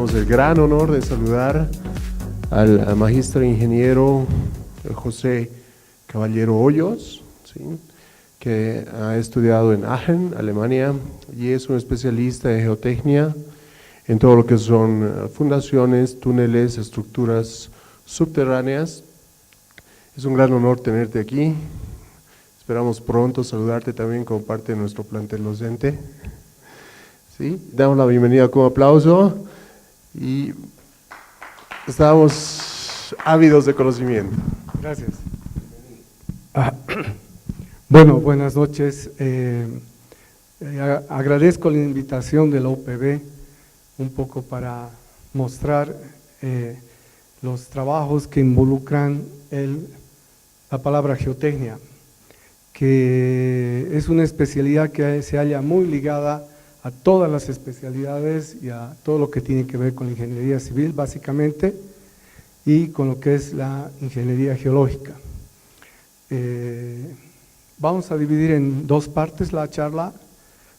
tenemos el gran honor de saludar al magíster ingeniero José Caballero Hoyos, ¿sí?, que ha estudiado en Aachen, Alemania, y es un especialista de geotecnia en todo lo que son fundaciones, túneles, estructuras subterráneas. Es un gran honor tenerte aquí. Esperamos pronto saludarte también como parte de nuestro plantel docente. ¿Sí? Damos la bienvenida con un aplauso y estamos ávidos de conocimiento. Gracias. Bueno, buenas noches. Agradezco la invitación de la UPB un poco para mostrar los trabajos que involucran la palabra geotecnia, que es una especialidad que se halla muy ligada a todas las especialidades y a todo lo que tiene que ver con la ingeniería civil básicamente y con lo que es la ingeniería geológica. Vamos a dividir en dos partes la charla.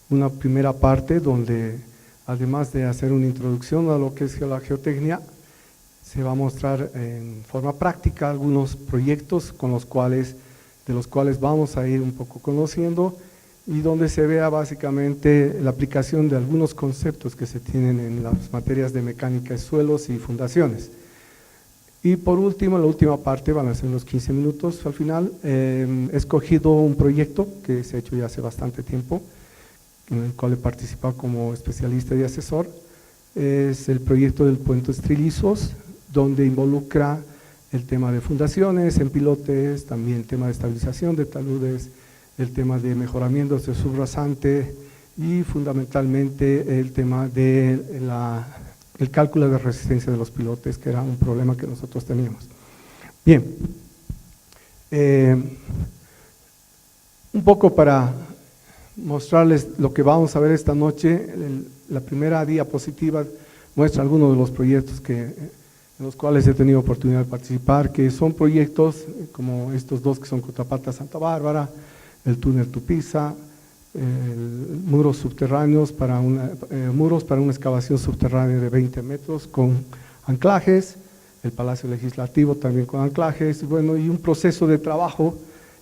Una primera parte donde, además de hacer una introducción a lo que es la geotecnia, se va a mostrar en forma práctica algunos proyectos de los cuales vamos a ir un poco conociendo y donde se vea básicamente la aplicación de algunos conceptos que se tienen en las materias de mecánica de suelos y fundaciones. Y por último, en la última parte, van a ser unos 15 minutos al final, he escogido un proyecto que se ha hecho ya hace bastante tiempo, en el cual he participado como especialista y asesor. Es el proyecto del Puente Trilizos, donde involucra el tema de fundaciones, en pilotes, también el tema de estabilización de taludes, el tema de mejoramientos de subrasante y fundamentalmente el tema de el cálculo de resistencia de los pilotes, que era un problema que nosotros teníamos. Bien, un poco para mostrarles lo que vamos a ver esta noche. La primera diapositiva muestra algunos de los proyectos en los cuales he tenido oportunidad de participar, que son proyectos como estos dos que son Cotopaxi Santa Bárbara, el túnel Tupiza, muros subterráneos muros para una excavación subterránea de 20 metros con anclajes, el Palacio Legislativo también con anclajes, bueno, y un proceso de trabajo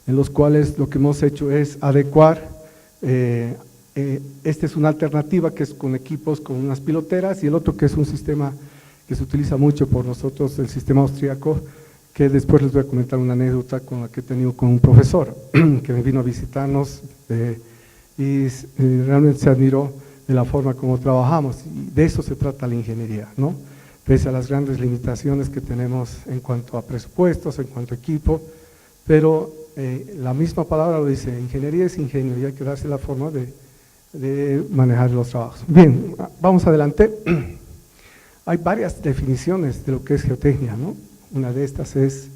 en los cuales lo que hemos hecho es adecuar, esta es una alternativa que es con equipos con unas piloteras, y el otro que es un sistema que se utiliza mucho por nosotros, el sistema austríaco, que después les voy a comentar una anécdota con la que he tenido con un profesor que me vino a visitarnos y realmente se admiró de la forma como trabajamos, y de eso se trata la ingeniería, ¿no? Pese a las grandes limitaciones que tenemos en cuanto a presupuestos, en cuanto a equipo, pero la misma palabra lo dice, ingeniería es ingenio y hay que darse la forma de manejar los trabajos. Bien, vamos adelante. Hay varias definiciones de lo que es geotecnia, ¿no? Una de estas es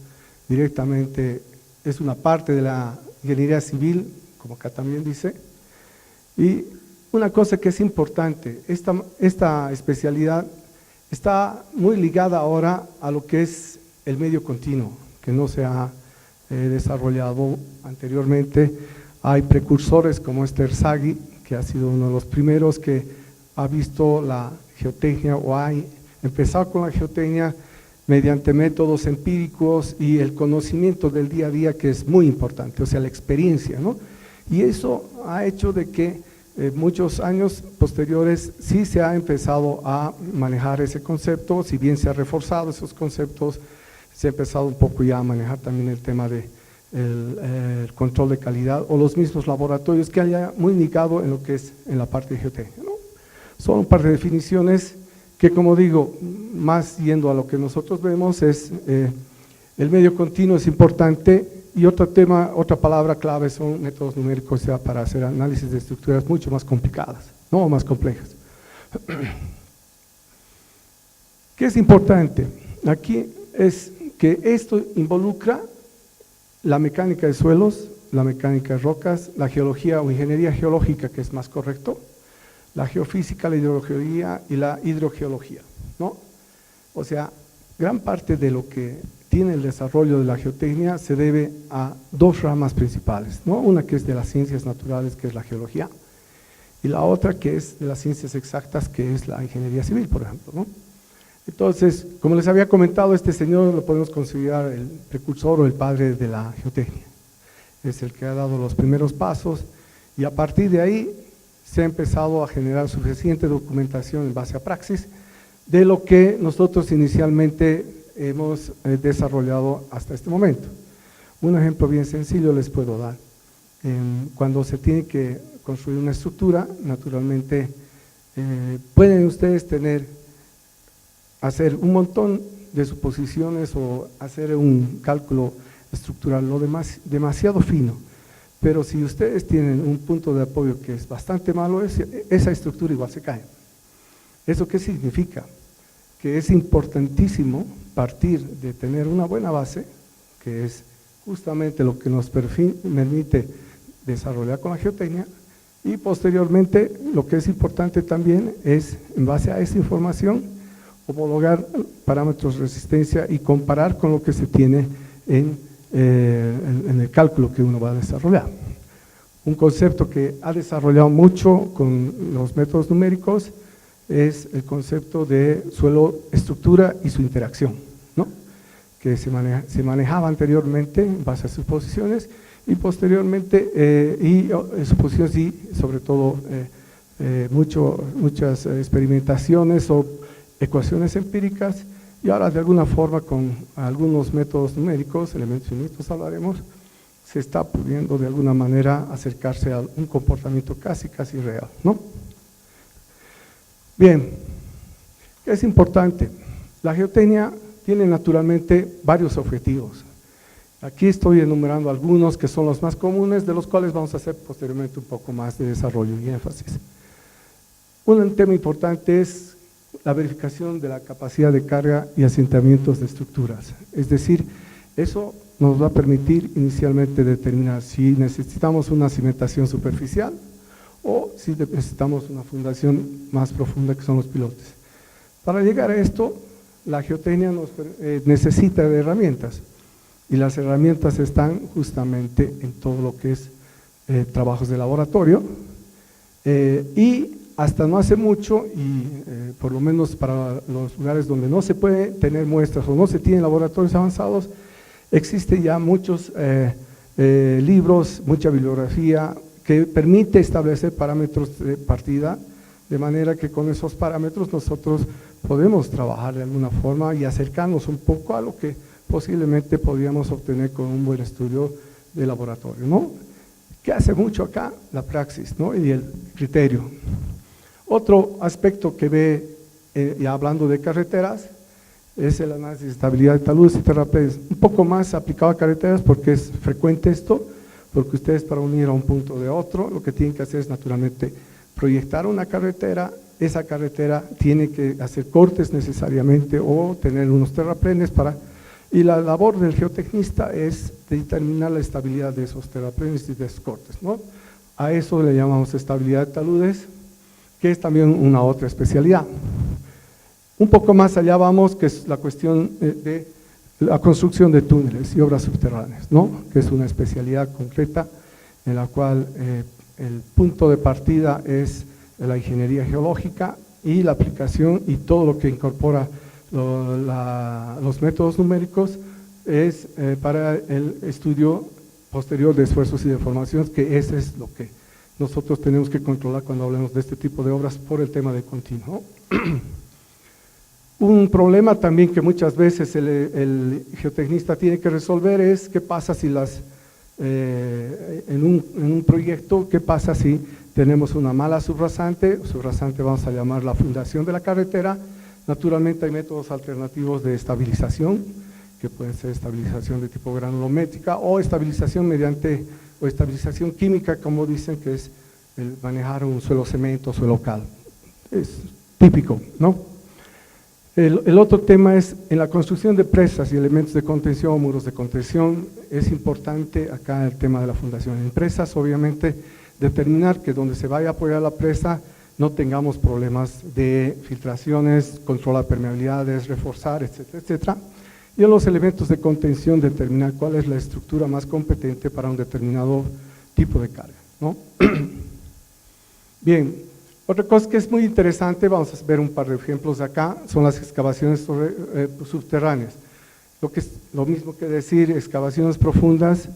una parte de la ingeniería civil, como acá también dice. Y una cosa que es importante, esta especialidad está muy ligada ahora a lo que es el medio continuo, que no se ha desarrollado anteriormente. Hay precursores como Terzaghi, que ha sido uno de los primeros que ha visto la geotecnia o ha empezado con la geotecnia mediante métodos empíricos y el conocimiento del día a día, que es muy importante, o sea, la experiencia, ¿no? Y eso ha hecho de que muchos años posteriores sí se ha empezado a manejar ese concepto, si bien se ha reforzado esos conceptos, se ha empezado un poco ya a manejar también el tema de el control de calidad o los mismos laboratorios, que haya muy ligado en lo que es en la parte de geotecnia, ¿no? Son un par de definiciones que, como digo, más yendo a lo que nosotros vemos, es el medio continuo es importante. Y otra palabra clave son métodos numéricos, o sea, para hacer análisis de estructuras mucho más complicadas, no más complejas. ¿Qué es importante? Aquí es que esto involucra la mecánica de suelos, la mecánica de rocas, la geología o ingeniería geológica, que es más correcto, la geofísica, la hidrogeología y la hidrogeología, ¿no? O sea, gran parte de lo que tiene el desarrollo de la geotecnia se debe a dos ramas principales, ¿no? Una que es de las ciencias naturales, que es la geología, y la otra que es de las ciencias exactas, que es la ingeniería civil, por ejemplo, ¿no? Entonces, como les había comentado, este señor lo podemos considerar el precursor o el padre de la geotecnia. Es el que ha dado los primeros pasos y a partir de ahí se ha empezado a generar suficiente documentación en base a praxis de lo que nosotros inicialmente hemos desarrollado hasta este momento. Un ejemplo bien sencillo les puedo dar. Cuando se tiene que construir una estructura, naturalmente pueden ustedes hacer un montón de suposiciones o hacer un cálculo estructural demasiado fino, pero si ustedes tienen un punto de apoyo que es bastante malo, esa estructura igual se cae. ¿Eso qué significa? Que es importantísimo partir de tener una buena base, que es justamente lo que nos permite desarrollar con la geotecnia, y posteriormente lo que es importante también es, en base a esa información, homologar parámetros de resistencia y comparar con lo que se tiene en el cálculo que uno va a desarrollar. Un concepto que ha desarrollado mucho con los métodos numéricos es el concepto de suelo, estructura y su interacción, ¿no? Que se manejaba anteriormente en base a suposiciones y posteriormente, suposiciones y sobre todo muchas experimentaciones o ecuaciones empíricas, y ahora de alguna forma con algunos métodos numéricos, elementos finitos hablaremos, se está pudiendo de alguna manera acercarse a un comportamiento casi real, ¿no? Bien, ¿qué es importante? La geotecnia tiene naturalmente varios objetivos. Aquí estoy enumerando algunos que son los más comunes, de los cuales vamos a hacer posteriormente un poco más de desarrollo y énfasis. Un tema importante es la verificación de la capacidad de carga y asentamientos de estructuras. Es decir, eso nos va a permitir inicialmente determinar si necesitamos una cimentación superficial o si necesitamos una fundación más profunda, que son los pilotes. Para llegar a esto, la geotecnia necesita de herramientas, y las herramientas están justamente en todo lo que es trabajos de laboratorio, y hasta no hace mucho, y por lo menos para los lugares donde no se puede tener muestras o no se tienen laboratorios avanzados, existen ya muchos libros, mucha bibliografía que permite establecer parámetros de partida, de manera que con esos parámetros nosotros podemos trabajar de alguna forma y acercarnos un poco a lo que posiblemente podríamos obtener con un buen estudio de laboratorio, ¿no? ¿Qué hace mucho acá? La praxis, ¿no? Y el criterio. Otro aspecto que ve, ya hablando de carreteras, es el análisis de estabilidad de taludes y terraplenes. Un poco más aplicado a carreteras porque es frecuente esto, porque ustedes para unir a un punto de otro, lo que tienen que hacer es naturalmente proyectar una carretera. Esa carretera tiene que hacer cortes necesariamente o tener unos terraplenes y la labor del geotecnista es determinar la estabilidad de esos terraplenes y de esos cortes, ¿no? A eso le llamamos estabilidad de taludes, que es también una otra especialidad. Un poco más allá vamos, que es la cuestión de la construcción de túneles y obras subterráneas, ¿no? Que es una especialidad concreta en la cual el punto de partida es la ingeniería geológica y la aplicación y todo lo que incorpora los métodos numéricos es para el estudio posterior de esfuerzos y deformaciones, que ese es lo que nosotros tenemos que controlar cuando hablemos de este tipo de obras por el tema de continuo. Un problema también que muchas veces el geotecnista tiene que resolver es qué pasa si en un proyecto, qué pasa si tenemos una mala subrasante vamos a llamar la fundación de la carretera. Naturalmente hay métodos alternativos de estabilización, que pueden ser estabilización de tipo granulométrica o estabilización o estabilización química, como dicen, que es el manejar un suelo cemento, suelo cal. Es típico, ¿no? El otro tema es, en la construcción de presas y elementos de contención, muros de contención, es importante acá el tema de la fundación. En presas, obviamente, determinar que donde se vaya a apoyar la presa no tengamos problemas de filtraciones, controlar permeabilidades, reforzar, etcétera, etcétera. Y en los elementos de contención, determinar cuál es la estructura más competente para un determinado tipo de carga, ¿no? Bien, Otra cosa que es muy interesante, vamos a ver un par de ejemplos acá, son las excavaciones subterráneas. Lo mismo que decir excavaciones profundas,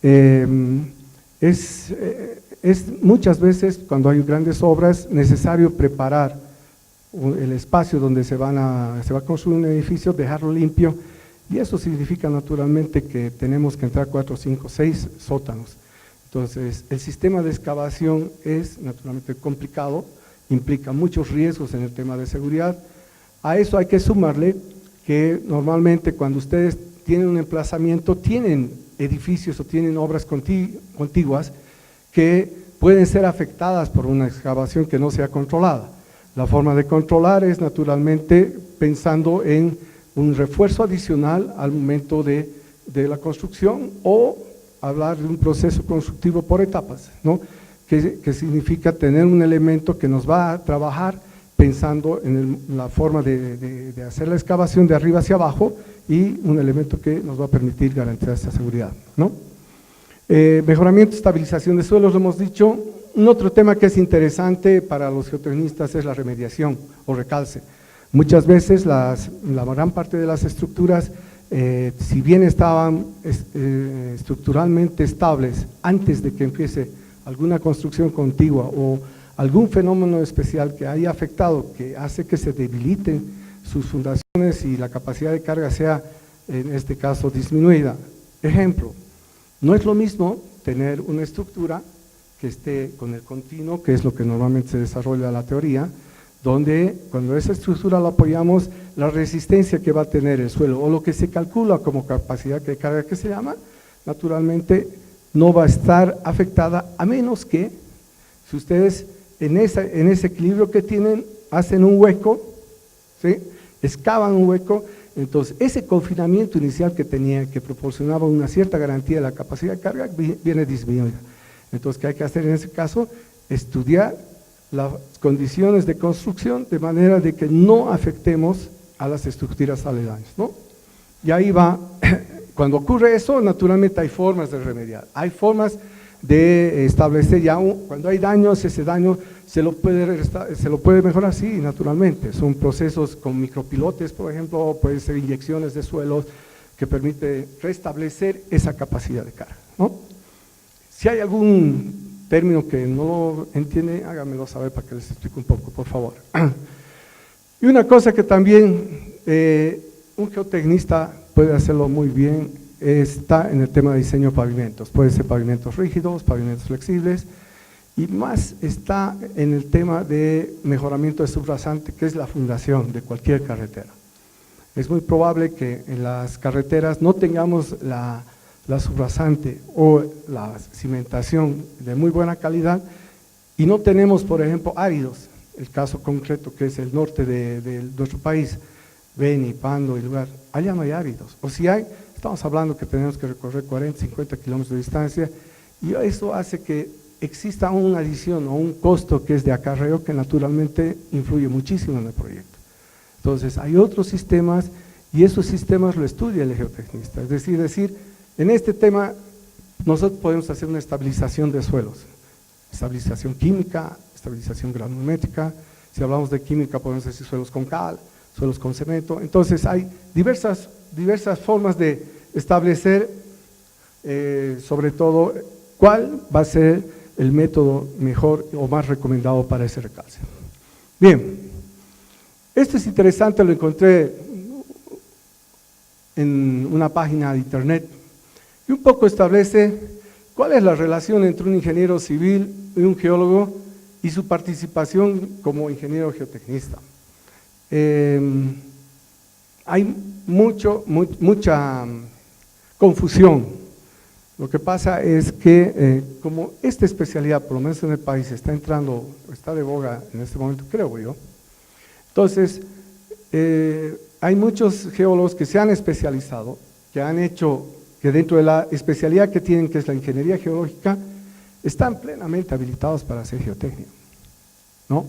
es muchas veces cuando hay grandes obras necesario preparar el espacio donde se va a construir un edificio, dejarlo limpio, y eso significa naturalmente que tenemos que entrar 4, 5, 6 sótanos. Entonces, el sistema de excavación es naturalmente complicado, implica muchos riesgos en el tema de seguridad. A eso hay que sumarle que normalmente cuando ustedes tienen un emplazamiento, tienen edificios o tienen obras contiguas que pueden ser afectadas por una excavación que no sea controlada. La forma de controlar es naturalmente pensando en un refuerzo adicional al momento de la construcción o hablar de un proceso constructivo por etapas, ¿no? Que significa tener un elemento que nos va a trabajar pensando en la forma de hacer la excavación de arriba hacia abajo y un elemento que nos va a permitir garantizar esta seguridad, ¿no? Mejoramiento y estabilización de suelos, lo hemos dicho. Un otro tema que es interesante para los geotecnistas es la remediación o recalce. Muchas veces la gran parte de las estructuras, si bien estaban estructuralmente estables antes de que empiece alguna construcción contigua o algún fenómeno especial que haya afectado, que hace que se debiliten sus fundaciones y la capacidad de carga sea, en este caso, disminuida. Ejemplo, no es lo mismo tener una estructura que esté con el continuo, que es lo que normalmente se desarrolla la teoría, donde cuando esa estructura la apoyamos, la resistencia que va a tener el suelo, o lo que se calcula como capacidad de carga que se llama, naturalmente no va a estar afectada, a menos que, si ustedes en ese equilibrio que tienen, hacen un hueco, ¿sí? Excavan un hueco, entonces ese confinamiento inicial que tenía, que proporcionaba una cierta garantía de la capacidad de carga, viene disminuida. Entonces, ¿qué hay que hacer en ese caso? Estudiar las condiciones de construcción de manera de que no afectemos a las estructuras aledañas, ¿no? Y ahí va, cuando ocurre eso, naturalmente hay formas de remediar, hay formas de establecer ya, cuando hay daños, ese daño se lo puede mejorar, sí, naturalmente, son procesos con micropilotes, por ejemplo, pueden ser inyecciones de suelos que permite restablecer esa capacidad de carga, ¿no? Si hay algún término que no lo entiende, háganmelo saber para que les explique un poco, por favor. Y una cosa que también un geotecnista puede hacerlo muy bien, está en el tema de diseño de pavimentos. Puede ser pavimentos rígidos, pavimentos flexibles, y más está en el tema de mejoramiento de subrasante, que es la fundación de cualquier carretera. Es muy probable que en las carreteras no tengamos la subrasante o la cimentación de muy buena calidad y no tenemos, por ejemplo, áridos, el caso concreto que es el norte de nuestro país, Beni, Pando y lugar, allá no hay áridos, o si hay, estamos hablando que tenemos que recorrer 40, 50 kilómetros de distancia y eso hace que exista una adición o un costo que es de acarreo que naturalmente influye muchísimo en el proyecto. Entonces hay otros sistemas y esos sistemas lo estudia el geotecnista, es decir, en este tema nosotros podemos hacer una estabilización de suelos, estabilización química, estabilización granulométrica, si hablamos de química podemos decir suelos con cal, suelos con cemento, entonces hay diversas formas de establecer sobre todo cuál va a ser el método mejor o más recomendado para ese recalce. Bien, esto es interesante, lo encontré en una página de internet y un poco establece cuál es la relación entre un ingeniero civil y un geólogo y su participación como ingeniero geotecnista. Hay mucha confusión. Lo que pasa es que como esta especialidad, por lo menos en el país, está entrando, está de boga en este momento, creo yo, entonces hay muchos geólogos que se han especializado, que han hecho, que dentro de la especialidad que tienen, que es la ingeniería geológica, están plenamente habilitados para hacer geotecnia, ¿no?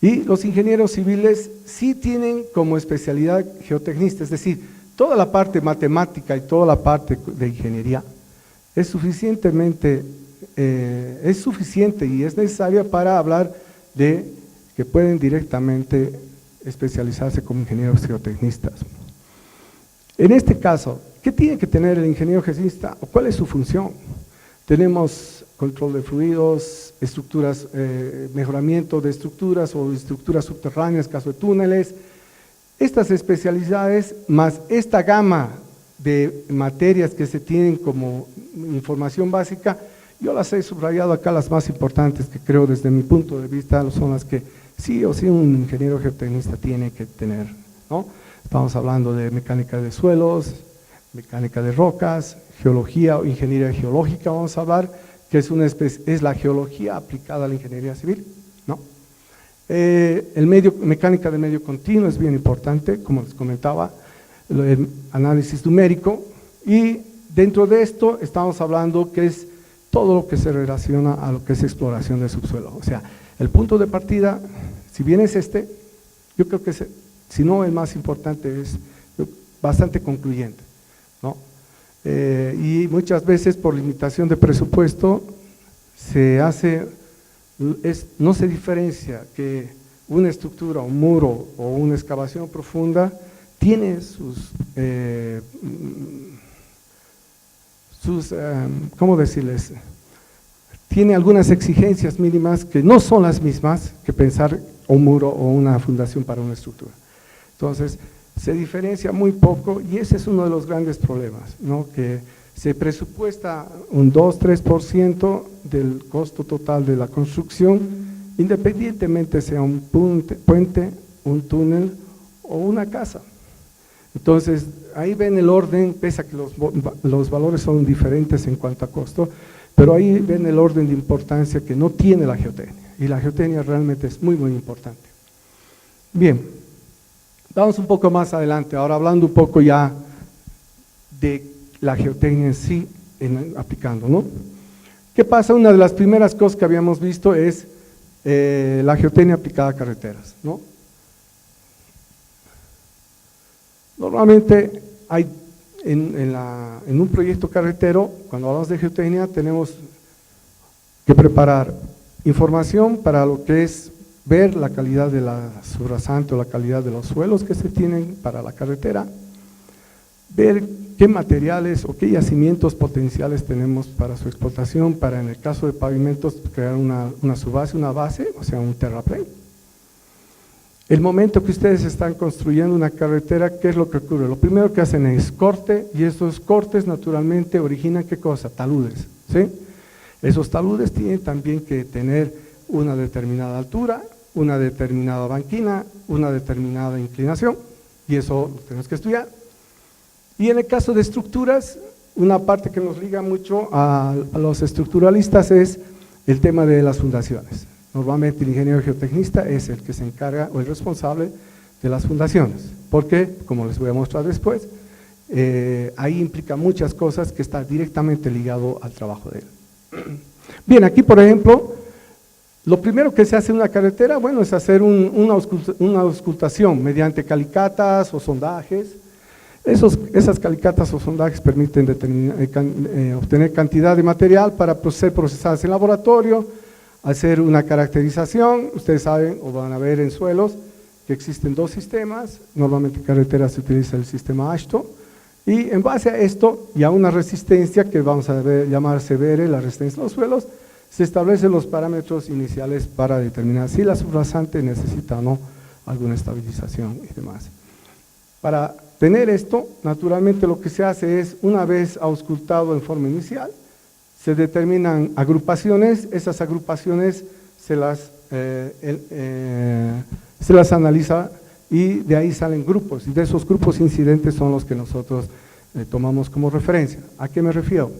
Y los ingenieros civiles sí tienen como especialidad geotecnista, es decir, toda la parte matemática y toda la parte de ingeniería es suficiente y es necesaria para hablar de que pueden directamente especializarse como ingenieros geotecnistas. En este caso, ¿qué tiene que tener el ingeniero geotecnista o cuál es su función? Tenemos control de fluidos, estructuras, mejoramiento de estructuras o estructuras subterráneas, caso de túneles. Estas especialidades más esta gama de materias que se tienen como información básica, yo las he subrayado acá, las más importantes que creo desde mi punto de vista son las que sí o sí un ingeniero geotecnista tiene que tener, ¿no? Estamos hablando de mecánica de suelos, mecánica de rocas, geología o ingeniería geológica, vamos a hablar, que es la geología aplicada a la ingeniería civil, ¿no? Mecánica de medio continuo es bien importante, como les comentaba, el análisis numérico, y dentro de esto estamos hablando que es todo lo que se relaciona a lo que es exploración de subsuelo. O sea, el punto de partida, si bien es yo creo que si no el más importante, es bastante concluyente, ¿no? Y muchas veces por limitación de presupuesto no se diferencia que una estructura, un muro o una excavación profunda tiene ¿cómo decirles? Tiene algunas exigencias mínimas que no son las mismas que pensar un muro o una fundación para una estructura. Entonces, se diferencia muy poco y ese es uno de los grandes problemas, ¿no? Que se presupuesta un 2-3% del costo total de la construcción, independientemente sea un puente, un túnel o una casa. Entonces, ahí ven el orden, pese a que los valores son diferentes en cuanto a costo, pero ahí ven el orden de importancia que no tiene la geotecnia, y la geotecnia realmente es muy, muy importante. Bien, vamos un poco más adelante, ahora hablando un poco ya de la geotecnia en sí, aplicando, ¿no? ¿Qué pasa? Una de las primeras cosas que habíamos visto es la geotecnia aplicada a carreteras, ¿no? Normalmente hay en un proyecto carretero, cuando hablamos de geotecnia, tenemos que preparar información para lo que es ver la calidad de la subrasante o la calidad de los suelos que se tienen para la carretera, ver qué materiales o qué yacimientos potenciales tenemos para su explotación, para en el caso de pavimentos crear una subbase, una base, o sea un terraplén. El momento que ustedes están construyendo una carretera, ¿qué es lo que ocurre? Lo primero que hacen es corte, y estos cortes naturalmente originan ¿qué cosa? Taludes, ¿sí? Esos taludes tienen también que tener una determinada altura, una determinada banquina, una determinada inclinación, y eso lo tenemos que estudiar. Y en el caso de estructuras, una parte que nos liga mucho a los estructuralistas es el tema de las fundaciones. Normalmente el ingeniero geotecnista es el que se encarga o el responsable de las fundaciones, porque, como les voy a mostrar después, ahí implica muchas cosas que está directamente ligado al trabajo de él. Bien, aquí por ejemplo, lo primero que se hace en una carretera, bueno, es hacer una auscultación mediante calicatas o sondajes. Esas calicatas o sondajes permiten obtener cantidad de material para ser procesadas en laboratorio, hacer una caracterización. Ustedes saben o van a ver en suelos que existen dos sistemas, normalmente en carreteras se utiliza el sistema AASHTO, y en base a esto y a una resistencia que vamos a llamar CBR, la resistencia de los suelos, se establecen los parámetros iniciales para determinar si la subrasante necesita o no alguna estabilización y demás. Para tener esto, naturalmente lo que se hace es, una vez auscultado en forma inicial, se determinan agrupaciones, esas agrupaciones se las analiza y de ahí salen grupos, y de esos grupos incidentes son los que nosotros tomamos como referencia. ¿A qué me refiero?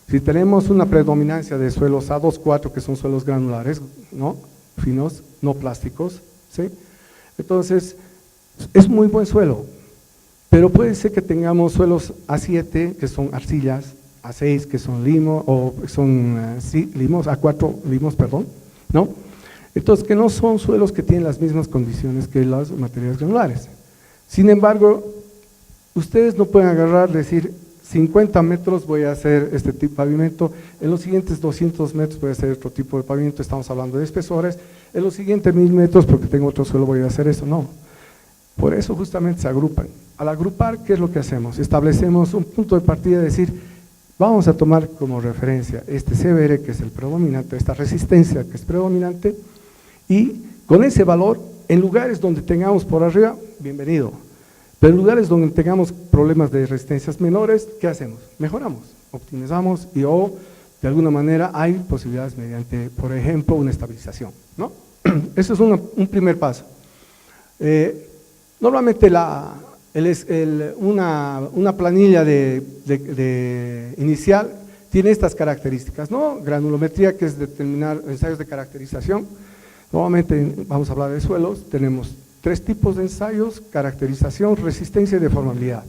Si tenemos una predominancia de suelos A2-4, que son suelos granulares, ¿no? Finos, no plásticos, ¿sí? Entonces, es muy buen suelo, pero puede ser que tengamos suelos A7, que son arcillas, A6, que son limos, o son limos, A4 limos, perdón, ¿no? Entonces, que no son suelos que tienen las mismas condiciones que los materiales granulares. Sin embargo, ustedes no pueden agarrar, decir, 50 metros voy a hacer este tipo de pavimento, en los siguientes 200 metros voy a hacer otro tipo de pavimento, estamos hablando de espesores, en los siguientes 1000 metros, porque tengo otro suelo, voy a hacer eso, no. Por eso justamente se agrupan. Al agrupar, ¿qué es lo que hacemos? Establecemos un punto de partida, es decir, vamos a tomar como referencia este CBR, que es el predominante, esta resistencia que es predominante, y con ese valor, en lugares donde tengamos por arriba, bienvenido. Pero en lugares donde tengamos problemas de resistencias menores, ¿qué hacemos? Mejoramos, optimizamos y o de alguna manera hay posibilidades mediante, por ejemplo, una estabilización, ¿no? Eso es un primer paso. Normalmente una planilla inicial tiene estas características, ¿no? Granulometría, que es determinar ensayos de caracterización. Nuevamente vamos a hablar de suelos, tenemos 3 tipos de ensayos: caracterización, resistencia y deformabilidad,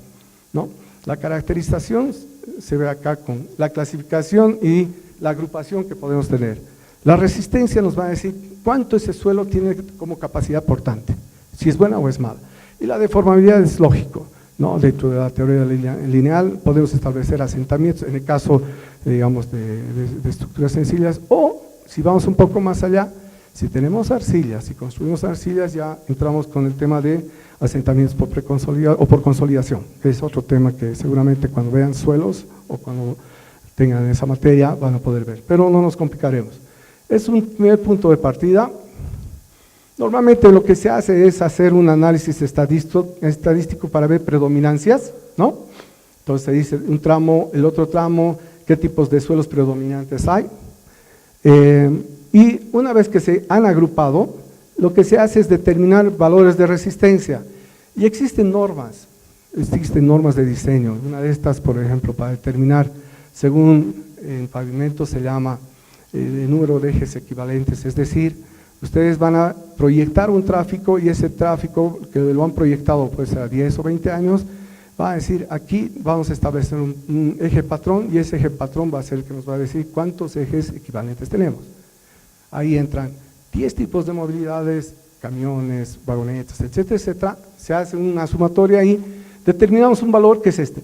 ¿no? La caracterización se ve acá con la clasificación y la agrupación que podemos tener. La resistencia nos va a decir cuánto ese suelo tiene como capacidad portante, si es buena o es mala. Y la deformabilidad es lógico, ¿no? Dentro de la teoría lineal podemos establecer asentamientos, en el caso, digamos, de estructuras sencillas, o si vamos un poco más allá, si tenemos arcillas, si construimos arcillas, ya entramos con el tema de asentamientos por preconsolidación o por consolidación, que es otro tema que seguramente cuando vean suelos o cuando tengan esa materia van a poder ver, pero no nos complicaremos. Es un primer punto de partida. Normalmente lo que se hace es hacer un análisis estadístico para ver predominancias, ¿no? Entonces se dice un tramo, el otro tramo, qué tipos de suelos predominantes hay. Y una vez que se han agrupado, lo que se hace es determinar valores de resistencia. Y existen normas de diseño. Una de estas, por ejemplo, para determinar, según el pavimento se llama el número de ejes equivalentes, es decir, ustedes van a proyectar un tráfico y ese tráfico que lo han proyectado puede ser a 10 o 20 años, va a decir aquí vamos a establecer un eje patrón y ese eje patrón va a ser el que nos va a decir cuántos ejes equivalentes tenemos. Ahí entran 10 tipos de movilidades, camiones, vagonetas, etcétera, etcétera. Se hace una sumatoria y determinamos un valor que es este.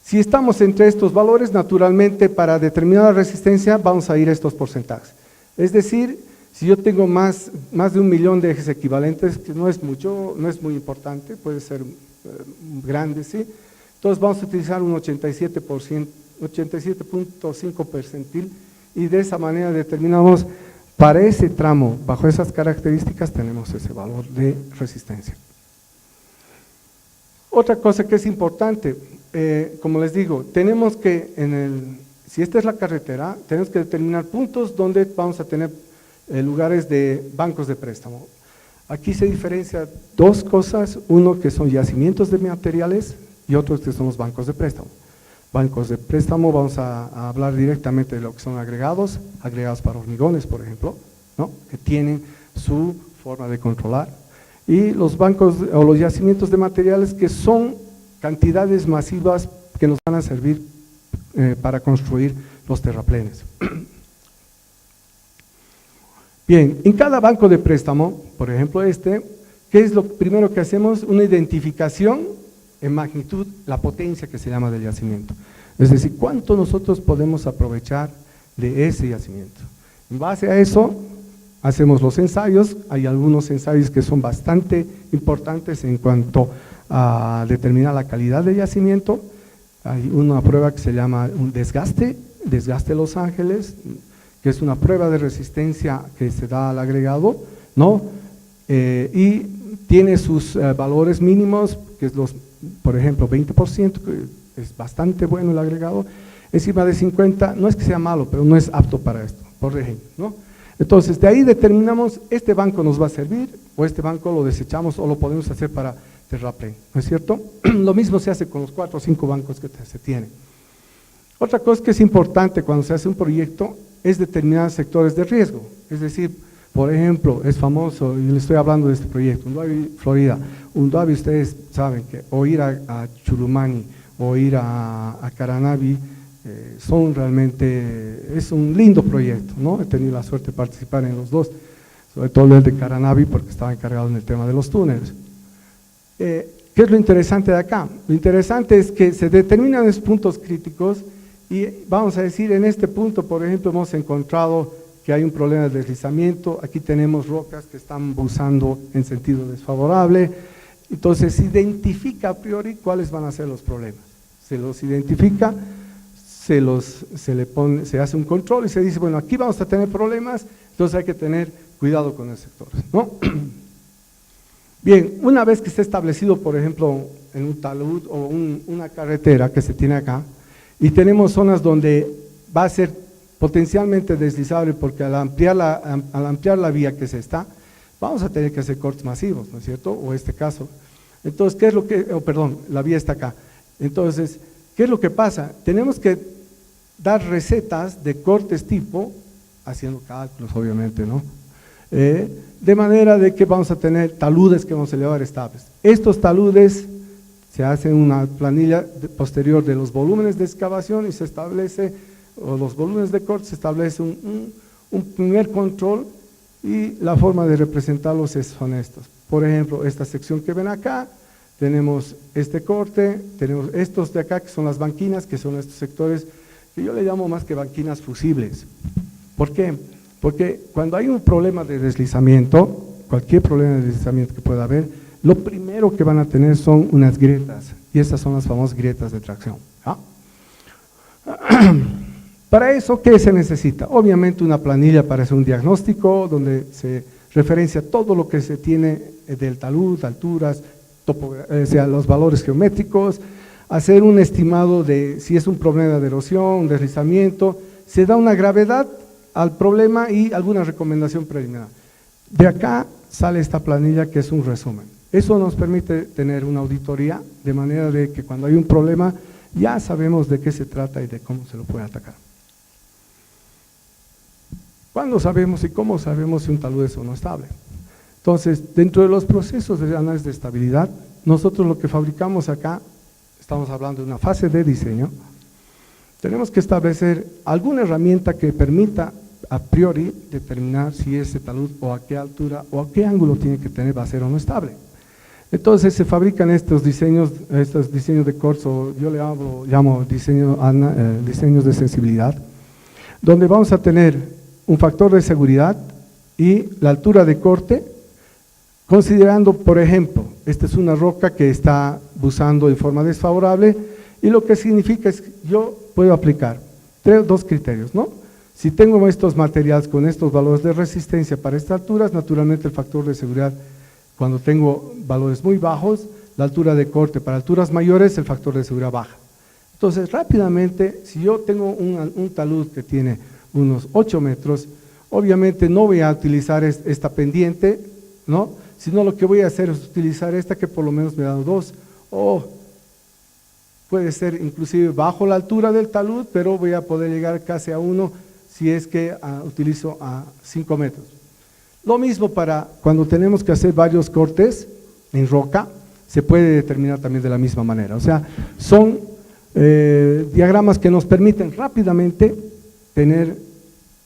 Si estamos entre estos valores, naturalmente para determinar la resistencia vamos a ir a estos porcentajes. Es decir, si yo tengo más de 1 millón de ejes equivalentes, que no es mucho, no es muy importante, puede ser grande, ¿sí? Entonces vamos a utilizar un 87.5 percentil y de esa manera determinamos para ese tramo, bajo esas características tenemos ese valor de resistencia. Otra cosa que es importante, como les digo, tenemos que, si esta es la carretera, tenemos que determinar puntos donde vamos a tener lugares de bancos de préstamo. Aquí se diferencia 2 cosas, uno que son yacimientos de materiales y otros que son los bancos de préstamo. Bancos de préstamo, vamos a hablar directamente de lo que son agregados para hormigones, por ejemplo, ¿no? Que tienen su forma de controlar. Y los bancos o los yacimientos de materiales que son cantidades masivas que nos van a servir para construir los terraplenes. Bien, en cada banco de préstamo, por ejemplo ¿qué es lo primero que hacemos? Una identificación en magnitud, la potencia que se llama del yacimiento. Es decir, cuánto nosotros podemos aprovechar de ese yacimiento. En base a eso, hacemos los ensayos. Hay algunos ensayos que son bastante importantes en cuanto a determinar la calidad del yacimiento. Hay una prueba que se llama un desgaste Los Ángeles, que es una prueba de resistencia que se da al agregado, ¿no? Y tiene sus valores mínimos, que es por ejemplo, 20%, que es bastante bueno el agregado. Encima de 50, no es que sea malo, pero no es apto para esto, por ejemplo, ¿no? Entonces, de ahí determinamos, este banco nos va a servir, o este banco lo desechamos, o lo podemos hacer para terraplén, ¿no es cierto? Lo mismo se hace con los 4 o 5 bancos que se tienen. Otra cosa que es importante cuando se hace un proyecto es determinar sectores de riesgo, es decir, por ejemplo, es famoso, y le estoy hablando de este proyecto, Unduabi, Florida. Unduabi, ustedes saben que o ir a Chulumani o ir a Caranavi son realmente, es un lindo proyecto, ¿no? He tenido la suerte de participar en los dos, sobre todo el de Caranavi porque estaba encargado en el tema de los túneles. ¿qué es lo interesante de acá? Lo interesante es que se determinan esos puntos críticos y vamos a decir, en este punto, por ejemplo, hemos encontrado que hay un problema de deslizamiento, aquí tenemos rocas que están buzando en sentido desfavorable, entonces se identifica a priori cuáles van a ser los problemas, se los identifica, se hace un control y se dice, bueno, aquí vamos a tener problemas, entonces hay que tener cuidado con el sector, ¿no? Bien, una vez que esté establecido, por ejemplo, en un talud o una carretera que se tiene acá, y tenemos zonas donde va a ser potencialmente deslizable porque al ampliar la vía que se está, vamos a tener que hacer cortes masivos, ¿no es cierto? O este caso. Entonces, ¿qué es lo que, perdón, la vía está acá. Entonces, ¿qué es lo que pasa? Tenemos que dar recetas de cortes tipo, haciendo cálculos obviamente, ¿no? De manera de que vamos a tener taludes que vamos a elevar estables. Estos taludes se hace una planilla posterior de los volúmenes de excavación y se establece, o los volúmenes de corte, se establece un primer control y la forma de representarlos son estos. Por ejemplo, esta sección que ven acá, tenemos este corte, tenemos estos de acá que son las banquinas, que son estos sectores que yo le llamo más que banquinas fusibles. ¿Por qué? Porque cuando hay un problema de deslizamiento, cualquier problema de deslizamiento que pueda haber, lo primero que van a tener son unas grietas, y estas son las famosas grietas de tracción. ¿Ah? Para eso, ¿qué se necesita? Obviamente una planilla para hacer un diagnóstico, donde se referencia todo lo que se tiene del talud, alturas, o sea, los valores geométricos, hacer un estimado de si es un problema de erosión, deslizamiento, se da una gravedad al problema y alguna recomendación preliminar. De acá sale esta planilla que es un resumen. Eso nos permite tener una auditoría de manera de que cuando hay un problema ya sabemos de qué se trata y de cómo se lo puede atacar. ¿Cuándo sabemos y cómo sabemos si un talud es o no estable? Entonces, dentro de los procesos de análisis de estabilidad, nosotros lo que fabricamos acá, estamos hablando de una fase de diseño, tenemos que establecer alguna herramienta que permita a priori determinar si ese talud o a qué altura o a qué ángulo tiene que tener, va a ser o no estable. Entonces se fabrican estos diseños de corzo, yo le llamo diseños de sensibilidad, donde vamos a tener un factor de seguridad y la altura de corte, considerando, por ejemplo, esta es una roca que está buzando en forma desfavorable, y lo que significa es que yo puedo aplicar dos criterios, ¿no? Si tengo estos materiales con estos valores de resistencia para estas alturas, naturalmente el factor de seguridad, cuando tengo valores muy bajos, la altura de corte para alturas mayores, el factor de seguridad baja. Entonces, rápidamente, si yo tengo un talud que tiene unos 8 metros, obviamente no voy a utilizar esta pendiente, ¿no? Sino lo que voy a hacer es utilizar esta que por lo menos me da 2, o puede ser inclusive bajo la altura del talud, pero voy a poder llegar casi a 1 si es que utilizo a 5 metros. Lo mismo para cuando tenemos que hacer varios cortes en roca, se puede determinar también de la misma manera. O sea, son diagramas que nos permiten rápidamente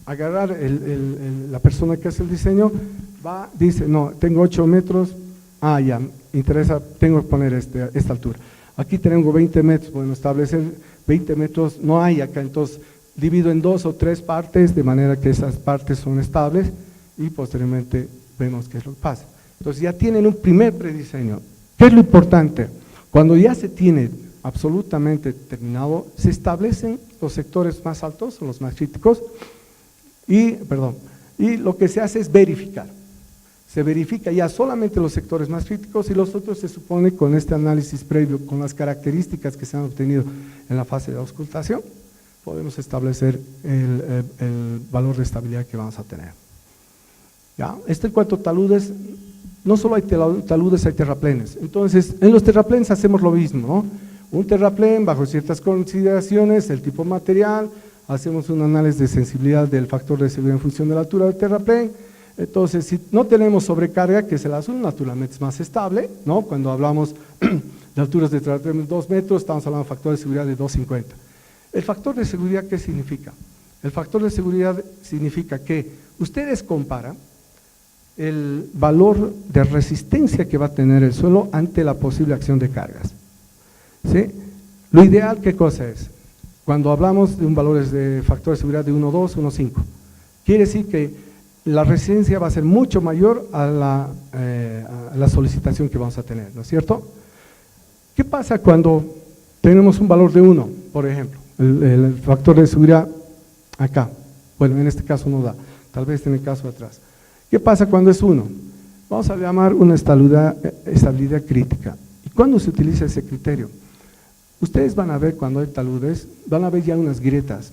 agarrar la persona que hace el diseño, dice, no, tengo 8 metros, ya, interesa, tengo que poner esta altura. Aquí tengo 20 metros, bueno, establecer 20 metros, no hay acá, entonces divido en 2 o 3 partes, de manera que esas partes son estables, y posteriormente vemos qué es lo que pasa. Entonces ya tienen un primer prediseño. ¿Qué es lo importante? Cuando ya se tiene absolutamente terminado, se establecen los sectores más altos, los más críticos, y lo que se hace es verificar. Se verifica ya solamente los sectores más críticos y los otros se supone con este análisis previo, con las características que se han obtenido en la fase de auscultación, podemos establecer el valor de estabilidad que vamos a tener. ¿Ya? En cuanto a taludes, no solo hay taludes, hay terraplenes. Entonces, en los terraplenes hacemos lo mismo, ¿no? Un terraplén bajo ciertas consideraciones, el tipo material, hacemos un análisis de sensibilidad del factor de seguridad en función de la altura del terraplén. Entonces, si no tenemos sobrecarga, que es el azul, naturalmente es más estable, ¿no? Cuando hablamos de alturas de terraplén de 2 metros, estamos hablando de factor de seguridad de 2,50. ¿El factor de seguridad qué significa? El factor de seguridad significa que ustedes comparan el valor de resistencia que va a tener el suelo ante la posible acción de cargas. ¿Sí? Lo ideal, ¿qué cosa es? Cuando hablamos de un valor de factor de seguridad de 1.2, 1.5, quiere decir que la resistencia va a ser mucho mayor a la solicitación que vamos a tener, ¿no es cierto? ¿Qué pasa cuando tenemos un valor de 1, por ejemplo? El factor de seguridad acá, bueno, en este caso no da, tal vez en el caso de atrás. ¿Qué pasa cuando es 1? Vamos a llamar una estabilidad crítica. ¿Y cuándo se utiliza ese criterio? Ustedes van a ver cuando hay taludes, van a ver ya unas grietas.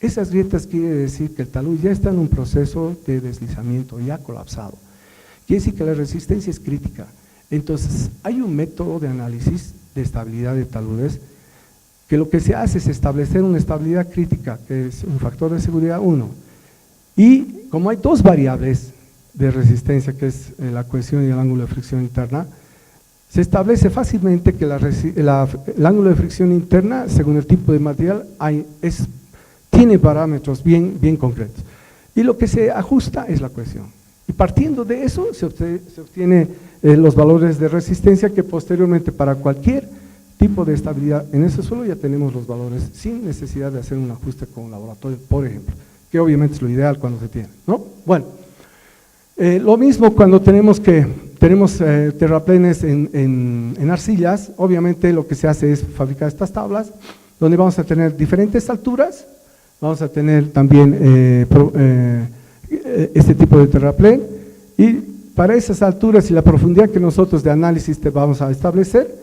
Esas grietas quiere decir que el talud ya está en un proceso de deslizamiento, ya colapsado. Quiere decir que la resistencia es crítica. Entonces, hay un método de análisis de estabilidad de taludes que lo que se hace es establecer una estabilidad crítica, que es un factor de seguridad 1. Y como hay dos variables de resistencia, que es la cohesión y el ángulo de fricción interna, se establece fácilmente que el ángulo de fricción interna, según el tipo de material, tiene parámetros bien concretos. Y lo que se ajusta es la cohesión. Y partiendo de eso se obtiene los valores de resistencia que posteriormente para cualquier tipo de estabilidad en ese suelo ya tenemos los valores sin necesidad de hacer un ajuste con un laboratorio, por ejemplo, que obviamente es lo ideal cuando se tiene, ¿no? Bueno, lo mismo cuando tenemos terraplenes en arcillas, obviamente lo que se hace es fabricar estas tablas, donde vamos a tener diferentes alturas, vamos a tener también este tipo de terraplén, y para esas alturas y la profundidad que nosotros de análisis vamos a establecer,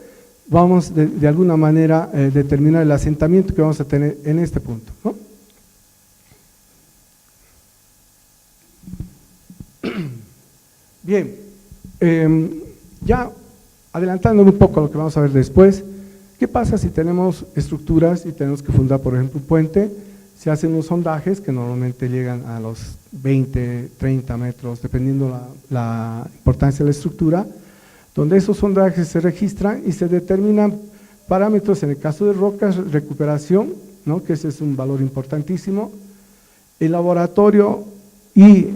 vamos de alguna manera determinar el asentamiento que vamos a tener en este punto, ¿no? Bien, ya adelantándome un poco a lo que vamos a ver después, ¿qué pasa si tenemos estructuras y tenemos que fundar, por ejemplo, un puente? Se hacen unos sondajes que normalmente llegan a los 20, 30 metros, dependiendo la importancia de la estructura, donde esos sondajes se registran y se determinan parámetros, en el caso de rocas, recuperación, ¿no? Que ese es un valor importantísimo. El laboratorio y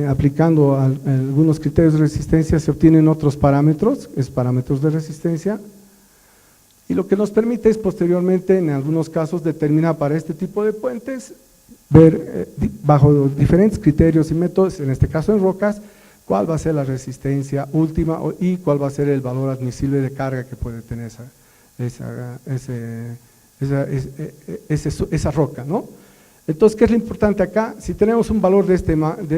aplicando algunos criterios de resistencia se obtienen otros parámetros, parámetros de resistencia, y lo que nos permite es posteriormente, en algunos casos, determinar para este tipo de puentes, ver bajo diferentes criterios y métodos, en este caso en rocas, cuál va a ser la resistencia última y cuál va a ser el valor admisible de carga que puede tener esa roca, ¿no? Entonces, ¿qué es lo importante acá? Si tenemos un valor de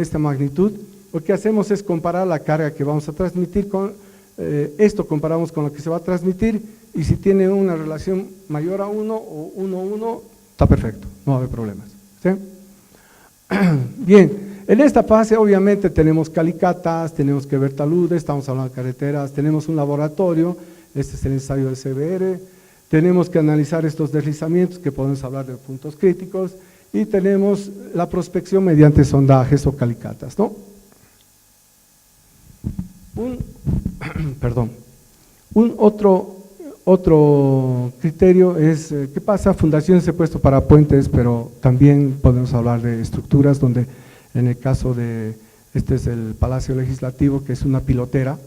esta magnitud, lo que hacemos es comparar la carga que vamos a transmitir con esto, comparamos con lo que se va a transmitir, y si tiene una relación mayor a 1 o 1 a 1, está perfecto, no va a haber problemas, ¿sí? Bien, en esta fase obviamente tenemos calicatas, tenemos que ver taludes, estamos hablando de carreteras, tenemos un laboratorio, este es el ensayo de CBR, tenemos que analizar estos deslizamientos, que podemos hablar de puntos críticos, y tenemos la prospección mediante sondajes o calicatas, ¿no? Un otro criterio es, ¿qué pasa? Fundaciones he puesto para puentes, pero también podemos hablar de estructuras donde, en el caso de, este es el Palacio Legislativo, que es una pilotera,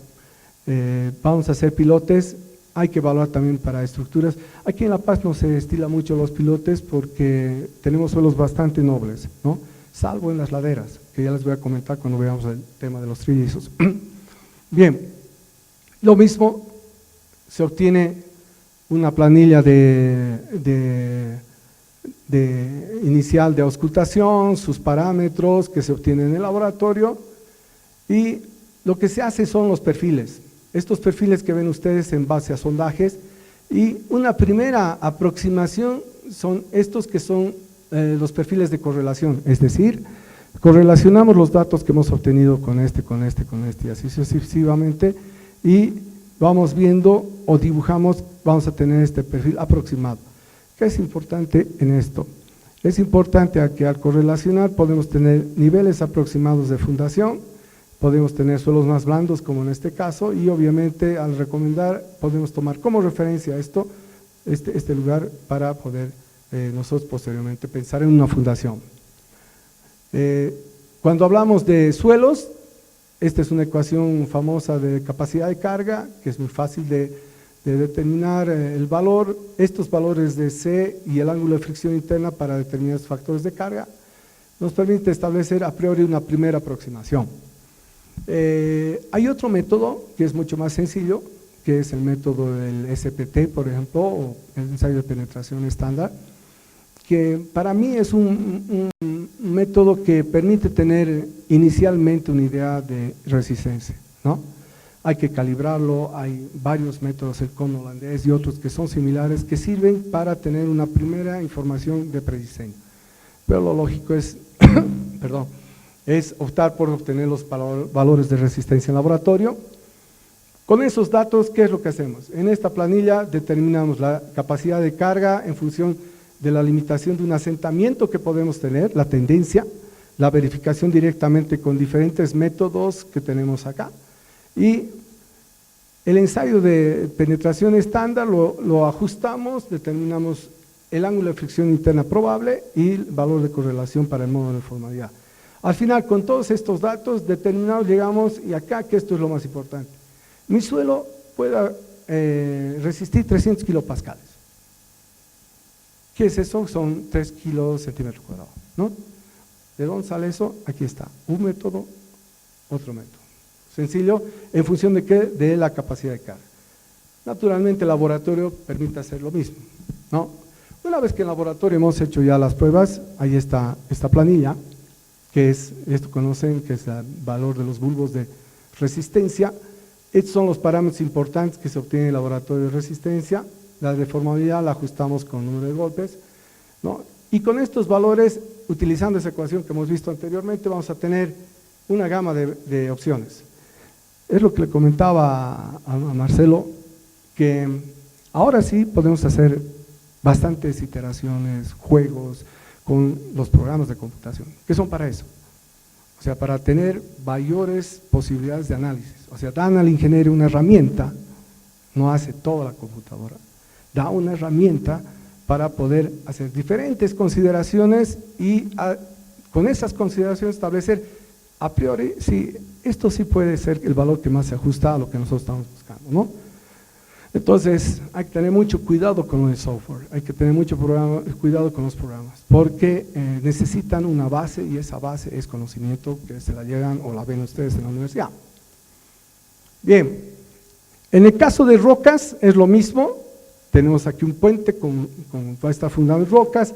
vamos a hacer pilotes. Hay que evaluar también para estructuras. Aquí en La Paz no se estila mucho los pilotes porque tenemos suelos bastante nobles, ¿no? Salvo en las laderas, que ya les voy a comentar cuando veamos el tema de los trillizos. Bien, lo mismo se obtiene una planilla inicial de auscultación, sus parámetros que se obtienen en el laboratorio, y lo que se hace son los perfiles. Estos perfiles que ven ustedes en base a sondajes, y una primera aproximación son estos que son los perfiles de correlación, es decir, correlacionamos los datos que hemos obtenido con este, y así sucesivamente, y vamos viendo o dibujamos, vamos a tener este perfil aproximado. ¿Qué es importante en esto? Es importante que al correlacionar podemos tener niveles aproximados de fundación, podemos tener suelos más blandos como en este caso, y obviamente al recomendar podemos tomar como referencia este lugar para poder nosotros posteriormente pensar en una fundación. Cuando hablamos de suelos, Esta es una ecuación famosa de capacidad de carga, que es muy fácil de determinar el valor, estos valores de C y el ángulo de fricción interna para determinados factores de carga, nos permite establecer a priori una primera aproximación. Hay otro método que es mucho más sencillo, que es el método del SPT, por ejemplo, o el ensayo de penetración estándar, que para mí es un método que permite tener inicialmente una idea de resistencia, ¿no? Hay que calibrarlo, hay varios métodos, el cono holandés y otros que son similares, que sirven para tener una primera información de prediseño. Pero lo lógico es, perdón, es optar por obtener los valores de resistencia en laboratorio. Con esos datos, ¿qué es lo que hacemos? En esta planilla determinamos la capacidad de carga en función de la limitación de un asentamiento que podemos tener, la tendencia, la verificación directamente con diferentes métodos que tenemos acá, y el ensayo de penetración estándar lo ajustamos, determinamos el ángulo de fricción interna probable y el valor de correlación para el modo de formalidad. Al final, con todos estos datos determinados, llegamos, y acá que esto es lo más importante, mi suelo pueda resistir 300 kilopascales. ¿Qué es eso? Son 3 kilos centímetros cuadrados, ¿no? ¿De dónde sale eso? Aquí está, un método, otro método. Sencillo, ¿en función de qué? De la capacidad de carga. Naturalmente el laboratorio permite hacer lo mismo, ¿no? Una vez que en laboratorio hemos hecho ya las pruebas, ahí está esta planilla, que es, esto conocen, que es el valor de los bulbos de resistencia. Estos son los parámetros importantes que se obtienen en el laboratorio de resistencia. La deformabilidad la ajustamos con número de golpes, ¿no? Y con estos valores, utilizando esa ecuación que hemos visto anteriormente, vamos a tener una gama de opciones. Es lo que le comentaba a Marcelo, que ahora sí podemos hacer bastantes iteraciones, juegos con los programas de computación, que son para eso. O sea, para tener mayores posibilidades de análisis. O sea, dan al ingeniero una herramienta, no hace toda la computadora, da una herramienta para poder hacer diferentes consideraciones y con esas consideraciones establecer a priori si esto sí puede ser el valor que más se ajusta a lo que nosotros estamos buscando, ¿no? Entonces, hay que tener mucho cuidado con el software, hay que tener mucho cuidado con los programas, porque necesitan una base y esa base es conocimiento que se la llegan o la ven ustedes en la universidad. Bien, en el caso de rocas es lo mismo, tenemos aquí un puente con está fundado en rocas,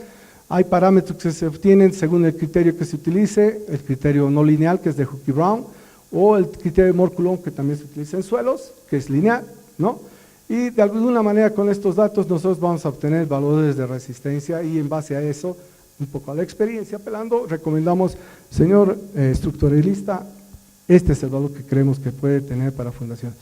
hay parámetros que se obtienen según el criterio que se utilice, el criterio no lineal que es de Hookey-Brown, o el criterio de Moore-Coulomb que también se utiliza en suelos, que es lineal, ¿no? Y de alguna manera con estos datos nosotros vamos a obtener valores de resistencia y en base a eso, un poco a la experiencia apelando, recomendamos, señor estructuralista, este es el valor que creemos que puede tener para fundación.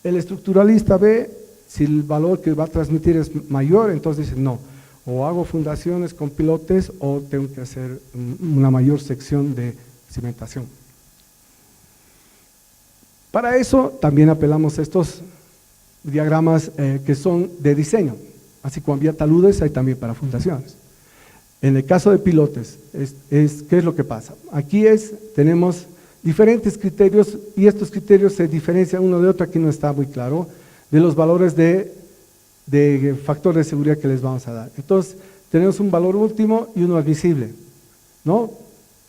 El estructuralista ve si el valor que va a transmitir es mayor, entonces dice no, o hago fundaciones con pilotes o tengo que hacer una mayor sección de cimentación. Para eso también apelamos a estos diagramas que son de diseño, así como había taludes, hay también para fundaciones. En el caso de pilotes, ¿qué es lo que pasa? Aquí tenemos diferentes criterios y estos criterios se diferencian uno de otro, aquí no está muy claro, de los valores de factor de seguridad que les vamos a dar. Entonces, tenemos un valor último y uno admisible, ¿no?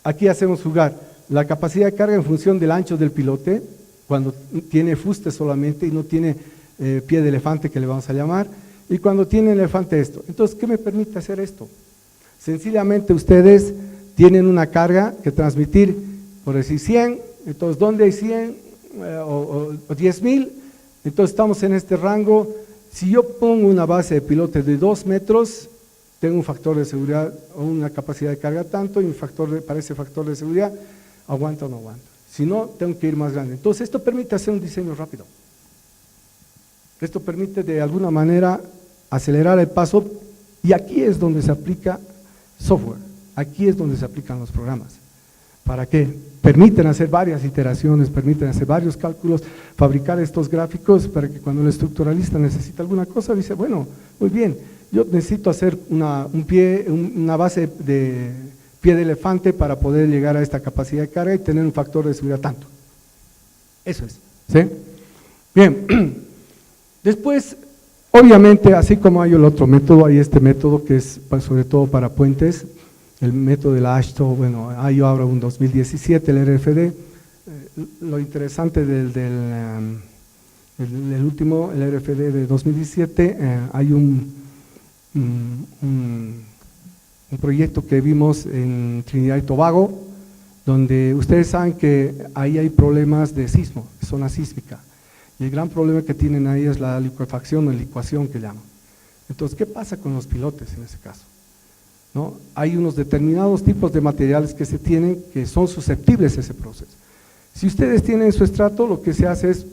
Aquí hacemos jugar la capacidad de carga en función del ancho del pilote, cuando tiene fuste solamente y no tiene pie de elefante que le vamos a llamar, y cuando tiene elefante esto. Entonces, ¿qué me permite hacer esto? Sencillamente ustedes tienen una carga que transmitir, por decir 100, entonces ¿dónde hay 100 o 10.000? Entonces estamos en este rango. Si yo pongo una base de pilote de 2 metros, tengo un factor de seguridad o una capacidad de carga tanto y para ese factor de seguridad, aguanta o no aguanta. Si no, tengo que ir más grande. Entonces esto permite hacer un diseño rápido. Esto permite de alguna manera acelerar el paso y aquí es donde se aplica software, aquí es donde se aplican los programas. ¿Para qué? Permiten hacer varias iteraciones, permiten hacer varios cálculos, fabricar estos gráficos para que cuando el estructuralista necesita alguna cosa, dice, bueno, muy bien, yo necesito hacer una base de pie de elefante para poder llegar a esta capacidad de carga y tener un factor de seguridad tanto. Eso es, ¿sí? Bien, después, obviamente, así como hay el otro método, hay este método que es sobre todo para puentes, el método del AASHTO, bueno, hay ahora un 2017, el RFD. Lo interesante del último, el RFD de 2017, hay un proyecto que vimos en Trinidad y Tobago, donde ustedes saben que ahí hay problemas de sismo, zona sísmica, y el gran problema que tienen ahí es la licuefacción o licuación que llaman. Entonces, ¿qué pasa con los pilotes en ese caso? ¿No? Hay unos determinados tipos de materiales que se tienen que son susceptibles a ese proceso. Si ustedes tienen su estrato, lo que se hace es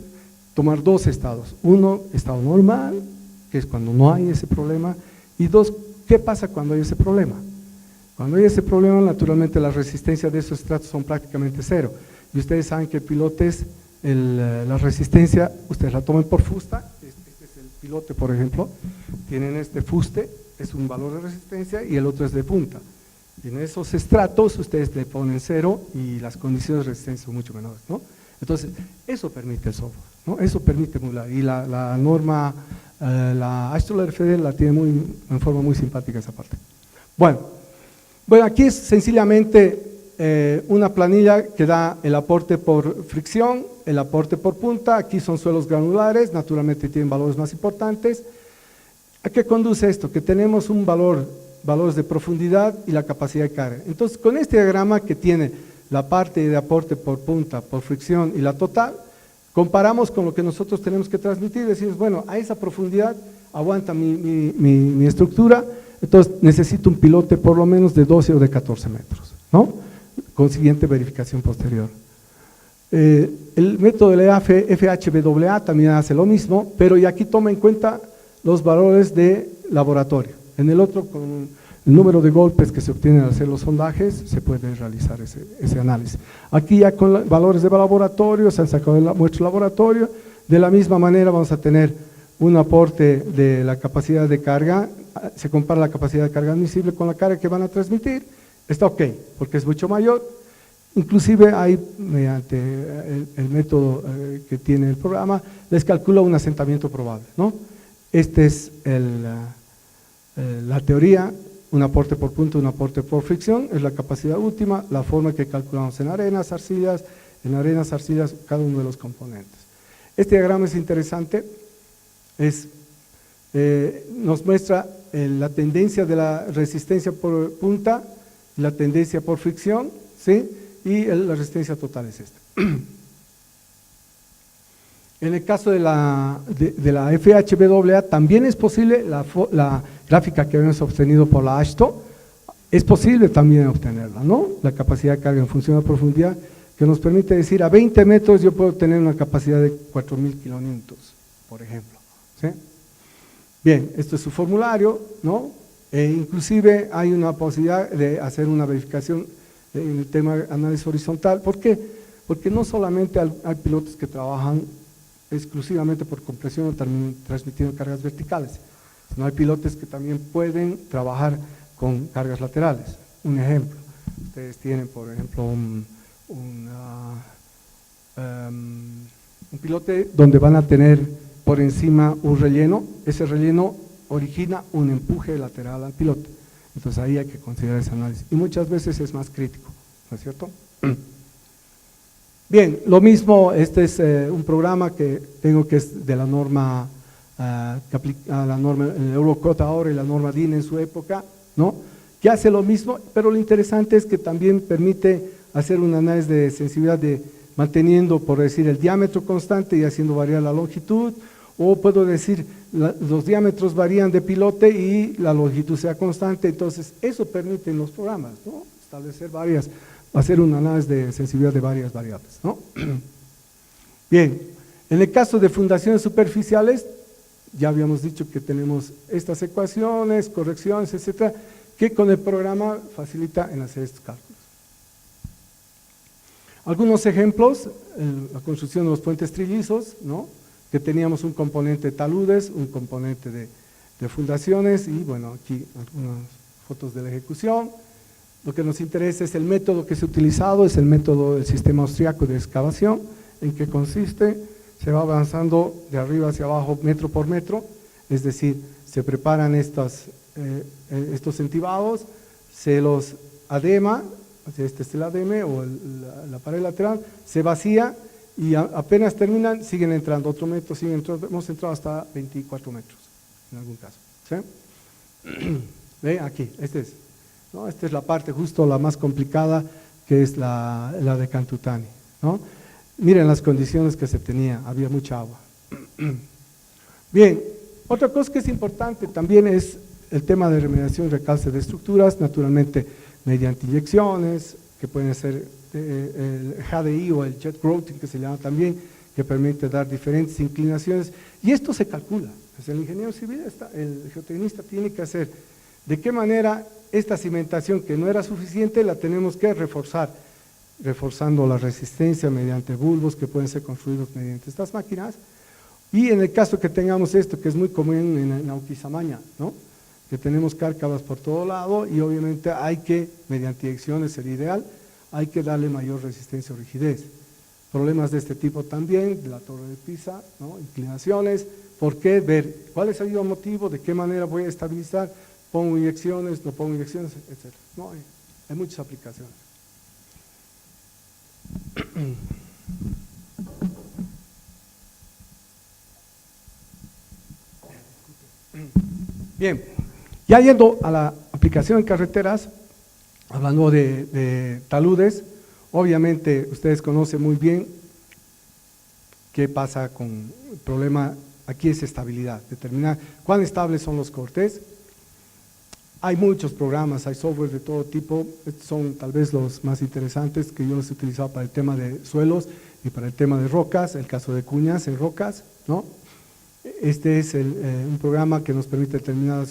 tomar dos estados. Uno, estado normal, que es cuando no hay ese problema, y dos, ¿qué pasa cuando hay ese problema? Cuando hay ese problema, naturalmente las resistencias de esos estratos son prácticamente cero. Y ustedes saben que pilotes, la resistencia, ustedes la toman por fusta, este es el pilote por ejemplo, tienen este fuste, es un valor de resistencia y el otro es de punta. Y en esos estratos ustedes le ponen cero y las condiciones de resistencia son mucho menores, ¿no? Entonces, eso permite el software, ¿no? Eso permite emular. Y la norma, la AASHTO RFD la tiene en forma muy simpática esa parte. Bueno, aquí es sencillamente una planilla que da el aporte por fricción, el aporte por punta. Aquí son suelos granulares, naturalmente tienen valores más importantes. ¿A qué conduce esto? Que tenemos un valores de profundidad y la capacidad de carga. Entonces, con este diagrama que tiene la parte de aporte por punta, por fricción y la total, comparamos con lo que nosotros tenemos que transmitir y decimos, bueno, a esa profundidad aguanta mi estructura, entonces necesito un pilote por lo menos de 12 o de 14 metros, ¿no? Con siguiente verificación posterior. El método de la FHBAA también hace lo mismo, pero y aquí toma en cuenta los valores de laboratorio. En el otro, con el número de golpes que se obtienen al hacer los sondajes, se puede realizar ese análisis. Aquí ya con valores de laboratorio, se han sacado de la muestra de laboratorio, de la misma manera vamos a tener un aporte de la capacidad de carga, se compara la capacidad de carga admisible con la carga que van a transmitir, está ok, porque es mucho mayor. Inclusive hay, mediante el método que tiene el programa, les calcula un asentamiento probable, ¿no? Este es la teoría, un aporte por punto, un aporte por fricción, es la capacidad última, la forma que calculamos en arenas, arcillas, cada uno de los componentes. Este diagrama es interesante, nos muestra la tendencia de la resistencia por punta, la tendencia por fricción, ¿sí? Y la resistencia total es esta. En el caso de la FHBAA también es posible, la gráfica que habíamos obtenido por la AASHTO, es posible también obtenerla, ¿no? La capacidad de carga en función de profundidad, que nos permite decir a 20 metros yo puedo tener una capacidad de 4.000 kilonewtons, por ejemplo, ¿sí? Bien, esto es su formulario, ¿no? Inclusive hay una posibilidad de hacer una verificación en el tema de análisis horizontal. ¿Por qué? Porque no solamente hay pilotos que trabajan exclusivamente por compresión o transmitiendo cargas verticales, sino hay pilotos que también pueden trabajar con cargas laterales. Un ejemplo, ustedes tienen por ejemplo un pilote donde van a tener por encima un relleno, ese relleno origina un empuje lateral al pilote, entonces ahí hay que considerar ese análisis y muchas veces es más crítico, ¿no es cierto? Bien, lo mismo, este es un programa que tengo que es de la norma, la norma el Eurocode ahora y la norma DIN en su época, ¿no? Que hace lo mismo, pero lo interesante es que también permite hacer un análisis de sensibilidad manteniendo, por decir, el diámetro constante y haciendo variar la longitud, o puedo decir, los diámetros varían de pilote y la longitud sea constante, entonces eso permite en los programas, ¿no? Establecer hacer un análisis de sensibilidad de varias variables, ¿no? Bien, en el caso de fundaciones superficiales, ya habíamos dicho que tenemos estas ecuaciones, correcciones, etcétera, que con el programa facilita en hacer estos cálculos. Algunos ejemplos, la construcción de los puentes trillizos, ¿no? Que teníamos un componente de taludes, un componente de fundaciones y bueno, aquí algunas fotos de la ejecución. Lo que nos interesa es el método que se ha utilizado, es el método del sistema austriaco de excavación, ¿En qué consiste? Se va avanzando de arriba hacia abajo metro por metro, es decir, se preparan estos entibados, se los adema, este es el ademe o la pared lateral, se vacía y apenas terminan, siguen entrando otro metro, siguen entrando, hemos entrado hasta 24 metros en algún caso. ¿Sí? ¿Ve? Aquí, ¿no? Esta es la parte justo la más complicada, que es la de Cantutani, ¿no? Miren las condiciones que se tenía, había mucha agua. Bien, otra cosa que es importante también es el tema de remediación y recalce de estructuras, naturalmente mediante inyecciones, que pueden ser el HDI o el jet grouting, que se llama también, que permite dar diferentes inclinaciones, y esto se calcula. Pues el ingeniero civil, el geotecnista tiene que hacer de qué manera esta cimentación que no era suficiente la tenemos que reforzar, reforzando la resistencia mediante bulbos que pueden ser construidos mediante estas máquinas, y en el caso que tengamos esto, que es muy común en Auquisamaña, ¿no? Que tenemos cárcavas por todo lado y obviamente hay que, mediante inyecciones sería ideal, hay que darle mayor resistencia o rigidez. Problemas de este tipo también, de la torre de Pisa, ¿no? Inclinaciones, ¿por qué? Ver cuál es el motivo, de qué manera voy a estabilizar, pongo inyecciones, no pongo inyecciones, etc. No, hay muchas aplicaciones. Bien, ya yendo a la aplicación en carreteras, hablando de taludes, obviamente ustedes conocen muy bien qué pasa con el problema, aquí es estabilidad, determinar cuán estables son los cortes. Hay muchos programas, hay software de todo tipo, estos son tal vez los más interesantes que yo los he utilizado para el tema de suelos y para el tema de rocas, el caso de cuñas en rocas, ¿no? Este es un programa que nos permite determinar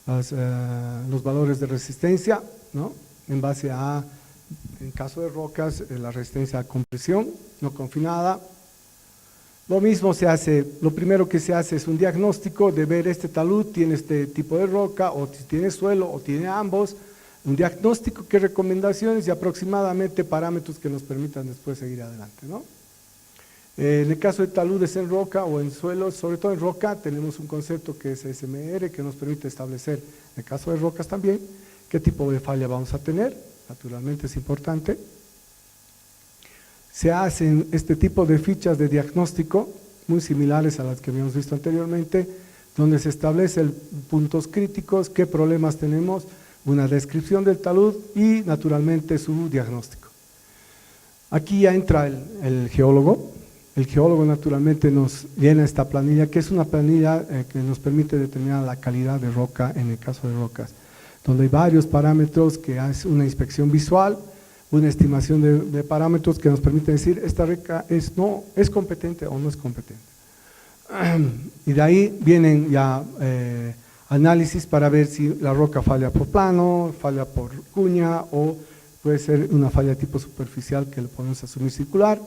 los valores de resistencia, ¿no? En base a, en caso de rocas, la resistencia a compresión no confinada. Lo mismo se hace, lo primero que se hace es un diagnóstico de ver este talud, tiene este tipo de roca, o si tiene suelo, o tiene ambos, un diagnóstico, qué recomendaciones y aproximadamente parámetros que nos permitan después seguir adelante, ¿no? En el caso de taludes en roca o en suelos, sobre todo en roca, tenemos un concepto que es SMR, que nos permite establecer, en el caso de rocas también, qué tipo de falla vamos a tener, naturalmente es importante. Se hacen este tipo de fichas de diagnóstico, muy similares a las que habíamos visto anteriormente, donde se establecen puntos críticos, qué problemas tenemos, una descripción del talud y naturalmente su diagnóstico. Aquí ya entra el geólogo. El geólogo naturalmente nos llena esta planilla, que es una planilla que nos permite determinar la calidad de roca en el caso de rocas, donde hay varios parámetros que hace una inspección visual, una estimación de parámetros que nos permite decir esta roca es competente o no es competente. Y de ahí vienen ya análisis para ver si la roca falla por plano, falla por cuña o puede ser una falla tipo superficial que le podemos asumir circular.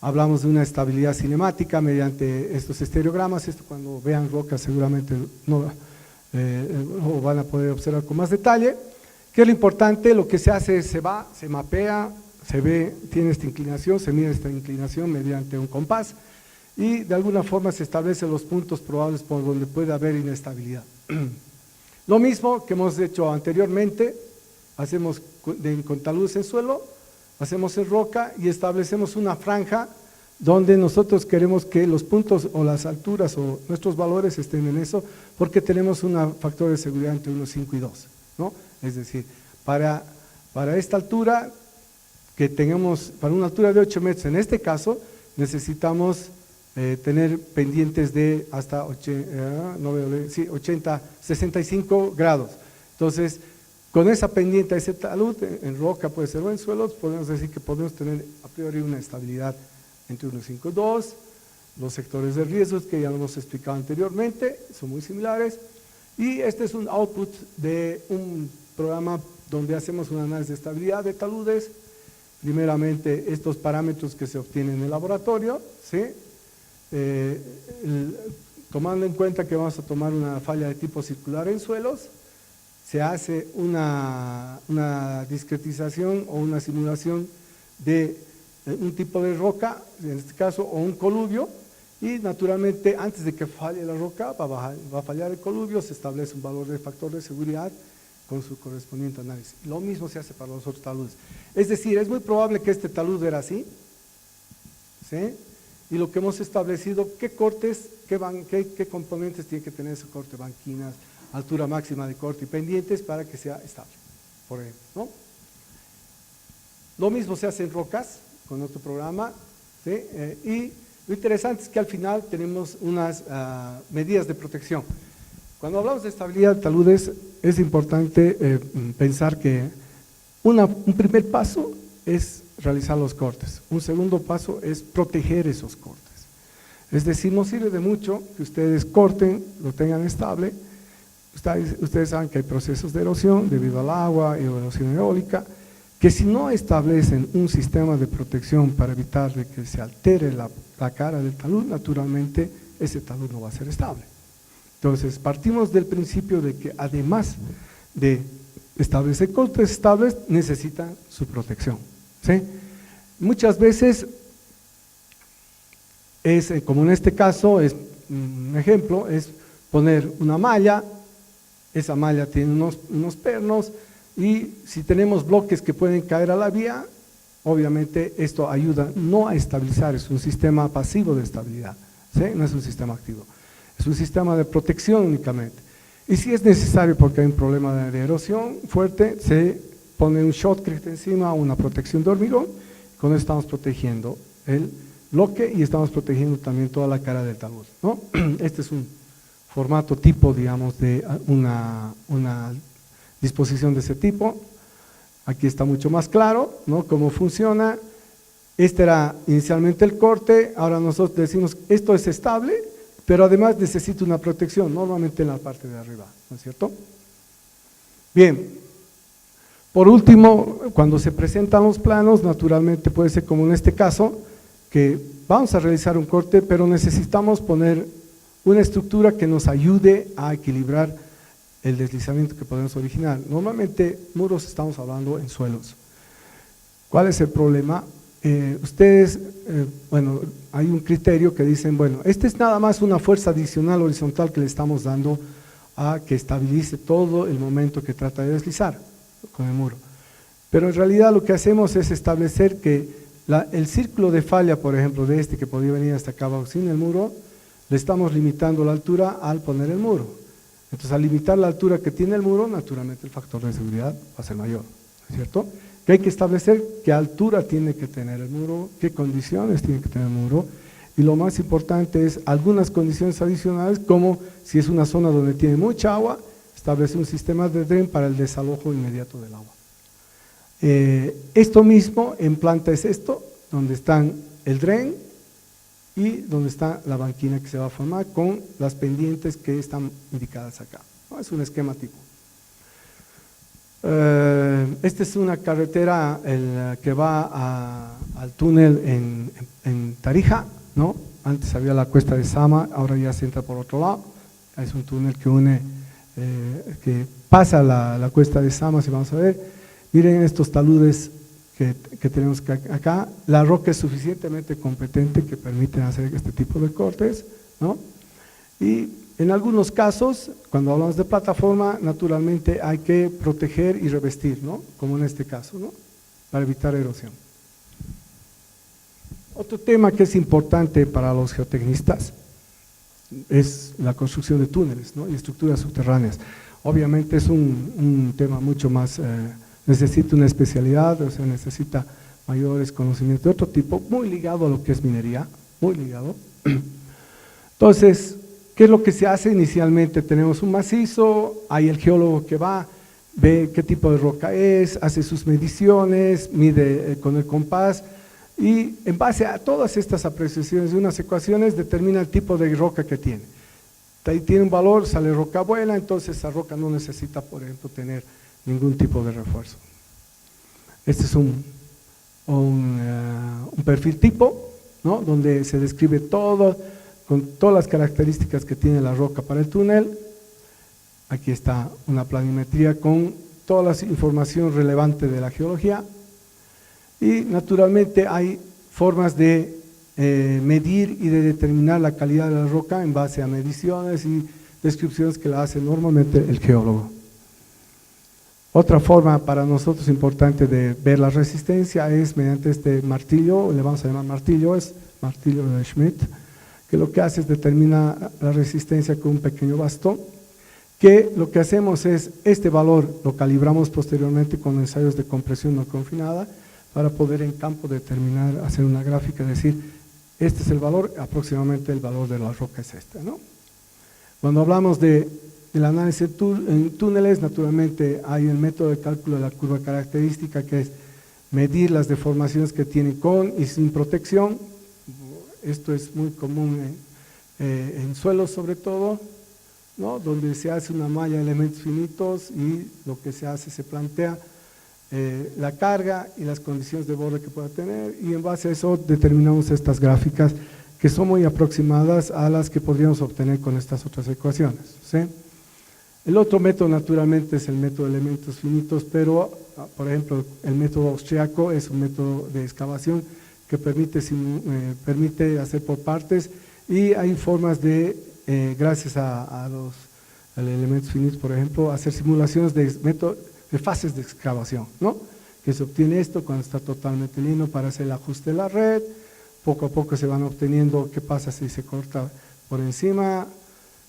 Hablamos de una estabilidad cinemática mediante estos estereogramas, esto cuando vean rocas seguramente lo van a poder observar con más detalle. ¿Qué es lo importante? Lo que se hace es se mapea, se ve, tiene esta inclinación, se mide esta inclinación mediante un compás y de alguna forma se establecen los puntos probables por donde puede haber inestabilidad. Lo mismo que hemos hecho anteriormente, hacemos con taludes en suelo, hacemos en roca y establecemos una franja donde nosotros queremos que los puntos o las alturas o nuestros valores estén en eso, porque tenemos un factor de seguridad entre 1,5 y 2, ¿no? Es decir, para esta altura, que tengamos, para una altura de 8 metros en este caso, necesitamos tener pendientes de hasta 65 grados. Entonces, con esa pendiente, ese talud, en roca puede ser o en suelos, podemos decir que podemos tener a priori una estabilidad entre 1,5 y 2. Los sectores de riesgos que ya lo hemos explicado anteriormente son muy similares. Y este es un output de un programa donde hacemos un análisis de estabilidad de taludes. Primeramente, estos parámetros que se obtienen en el laboratorio, ¿sí? Tomando en cuenta que vamos a tomar una falla de tipo circular en suelos, se hace una discretización o una simulación de un tipo de roca, en este caso, o un coluvio, y naturalmente antes de que falle la roca va a fallar el coluvio, se establece un valor de factor de seguridad con su correspondiente análisis. Lo mismo se hace para los otros taludes. Es decir, es muy probable que este talud era así, ¿sí? Y lo que hemos establecido, qué cortes, qué componentes tiene que tener ese corte, banquinas, altura máxima de corte y pendientes para que sea estable, por ejemplo, ¿no? Lo mismo se hace en rocas con otro programa, ¿sí? Y lo interesante es que al final tenemos unas medidas de protección. Cuando hablamos de estabilidad de taludes, es importante pensar que un primer paso es realizar los cortes, un segundo paso es proteger esos cortes. Es decir, no sirve de mucho que ustedes corten, lo tengan estable. Ustedes saben que hay procesos de erosión debido al agua y erosión eólica, que si no establecen un sistema de protección para evitar de que se altere la cara del talud, naturalmente ese talud no va a ser estable. Entonces, partimos del principio de que además de establecer cortes estables, necesitan su protección, ¿sí? Muchas veces, como en este caso, es un ejemplo, es poner una malla, esa malla tiene unos pernos, y si tenemos bloques que pueden caer a la vía, obviamente esto ayuda no a estabilizar, es un sistema pasivo de estabilidad, ¿sí? No es un sistema activo, es un sistema de protección únicamente. Y si es necesario porque hay un problema de erosión fuerte, se pone un shotcrete encima, una protección de hormigón, con eso estamos protegiendo el bloque y estamos protegiendo también toda la cara del talud, ¿no? Este es un formato tipo, digamos, de una disposición de ese tipo. Aquí está mucho más claro, ¿no?, cómo funciona. Este era inicialmente el corte, ahora nosotros decimos esto es estable, pero además necesita una protección, normalmente en la parte de arriba, ¿no es cierto? Bien, por último, cuando se presentan los planos, naturalmente puede ser como en este caso, que vamos a realizar un corte, pero necesitamos poner una estructura que nos ayude a equilibrar el deslizamiento que podemos originar. Normalmente muros estamos hablando en suelos. ¿Cuál es el problema? Bueno, hay un criterio que dicen, bueno, este es nada más una fuerza adicional horizontal que le estamos dando a que estabilice todo el momento que trata de deslizar con el muro. Pero en realidad lo que hacemos es establecer que el círculo de falla, por ejemplo, de este que podría venir hasta acá abajo sin el muro, le estamos limitando la altura al poner el muro. Entonces, al limitar la altura que tiene el muro, naturalmente el factor de seguridad va a ser mayor, ¿no es cierto? Que hay que establecer qué altura tiene que tener el muro, qué condiciones tiene que tener el muro, y lo más importante es algunas condiciones adicionales, como si es una zona donde tiene mucha agua, establecer un sistema de dren para el desalojo inmediato del agua. Esto mismo en planta es esto, donde están el dren y donde está la banquina que se va a formar con las pendientes que están indicadas acá, ¿no? Es un esquema tipo. Esta es una carretera que va al túnel en Tarija, ¿no? Antes había la cuesta de Sama, ahora ya se entra por otro lado. Es un túnel que une, que pasa la cuesta de Sama, si vamos a ver. Miren estos taludes que tenemos acá. La roca es suficientemente competente que permiten hacer este tipo de cortes, ¿no? Y en algunos casos, cuando hablamos de plataforma, naturalmente hay que proteger y revestir, ¿no?, como en este caso, ¿no?, para evitar erosión. Otro tema que es importante para los geotecnistas es la construcción de túneles, ¿no?, y estructuras subterráneas. Obviamente es un tema mucho más, necesita una especialidad, o sea, necesita mayores conocimientos de otro tipo, muy ligado a lo que es minería, muy ligado. Entonces, ¿qué es lo que se hace inicialmente? Tenemos un macizo, hay el geólogo que va, ve qué tipo de roca es, hace sus mediciones, mide con el compás y en base a todas estas apreciaciones de unas ecuaciones determina el tipo de roca que tiene. Ahí tiene un valor, sale roca buena, entonces esa roca no necesita, por ejemplo, tener ningún tipo de refuerzo. Este es un perfil tipo, ¿no?, donde se describe todo, con todas las características que tiene la roca para el túnel. Aquí está una planimetría con toda la información relevante de la geología y naturalmente hay formas de medir y de determinar la calidad de la roca en base a mediciones y descripciones que la hace normalmente el geólogo. Otra forma para nosotros importante de ver la resistencia es mediante este martillo, le vamos a llamar martillo, es martillo de Schmidt, que lo que hace es determinar la resistencia con un pequeño bastón, que lo que hacemos es, este valor lo calibramos posteriormente con ensayos de compresión no confinada, para poder en campo determinar, hacer una gráfica, decir, este es el valor, aproximadamente el valor de la roca es este, ¿no? Cuando hablamos del análisis en túneles, naturalmente hay el método de cálculo de la curva característica, que es medir las deformaciones que tienen con y sin protección. Esto es muy común en suelos sobre todo, ¿no? Donde se hace una malla de elementos finitos y lo que se hace, se plantea la carga y las condiciones de borde que pueda tener, y en base a eso determinamos estas gráficas que son muy aproximadas a las que podríamos obtener con estas otras ecuaciones, ¿sí? El otro método naturalmente es el método de elementos finitos, pero por ejemplo el método austriaco es un método de excavación que permite hacer por partes, y hay formas de, gracias a los elementos finitos por ejemplo, hacer simulaciones de fases de excavación, ¿no? Que se obtiene esto cuando está totalmente lindo para hacer el ajuste de la red. Poco a poco se van obteniendo qué pasa si se corta por encima,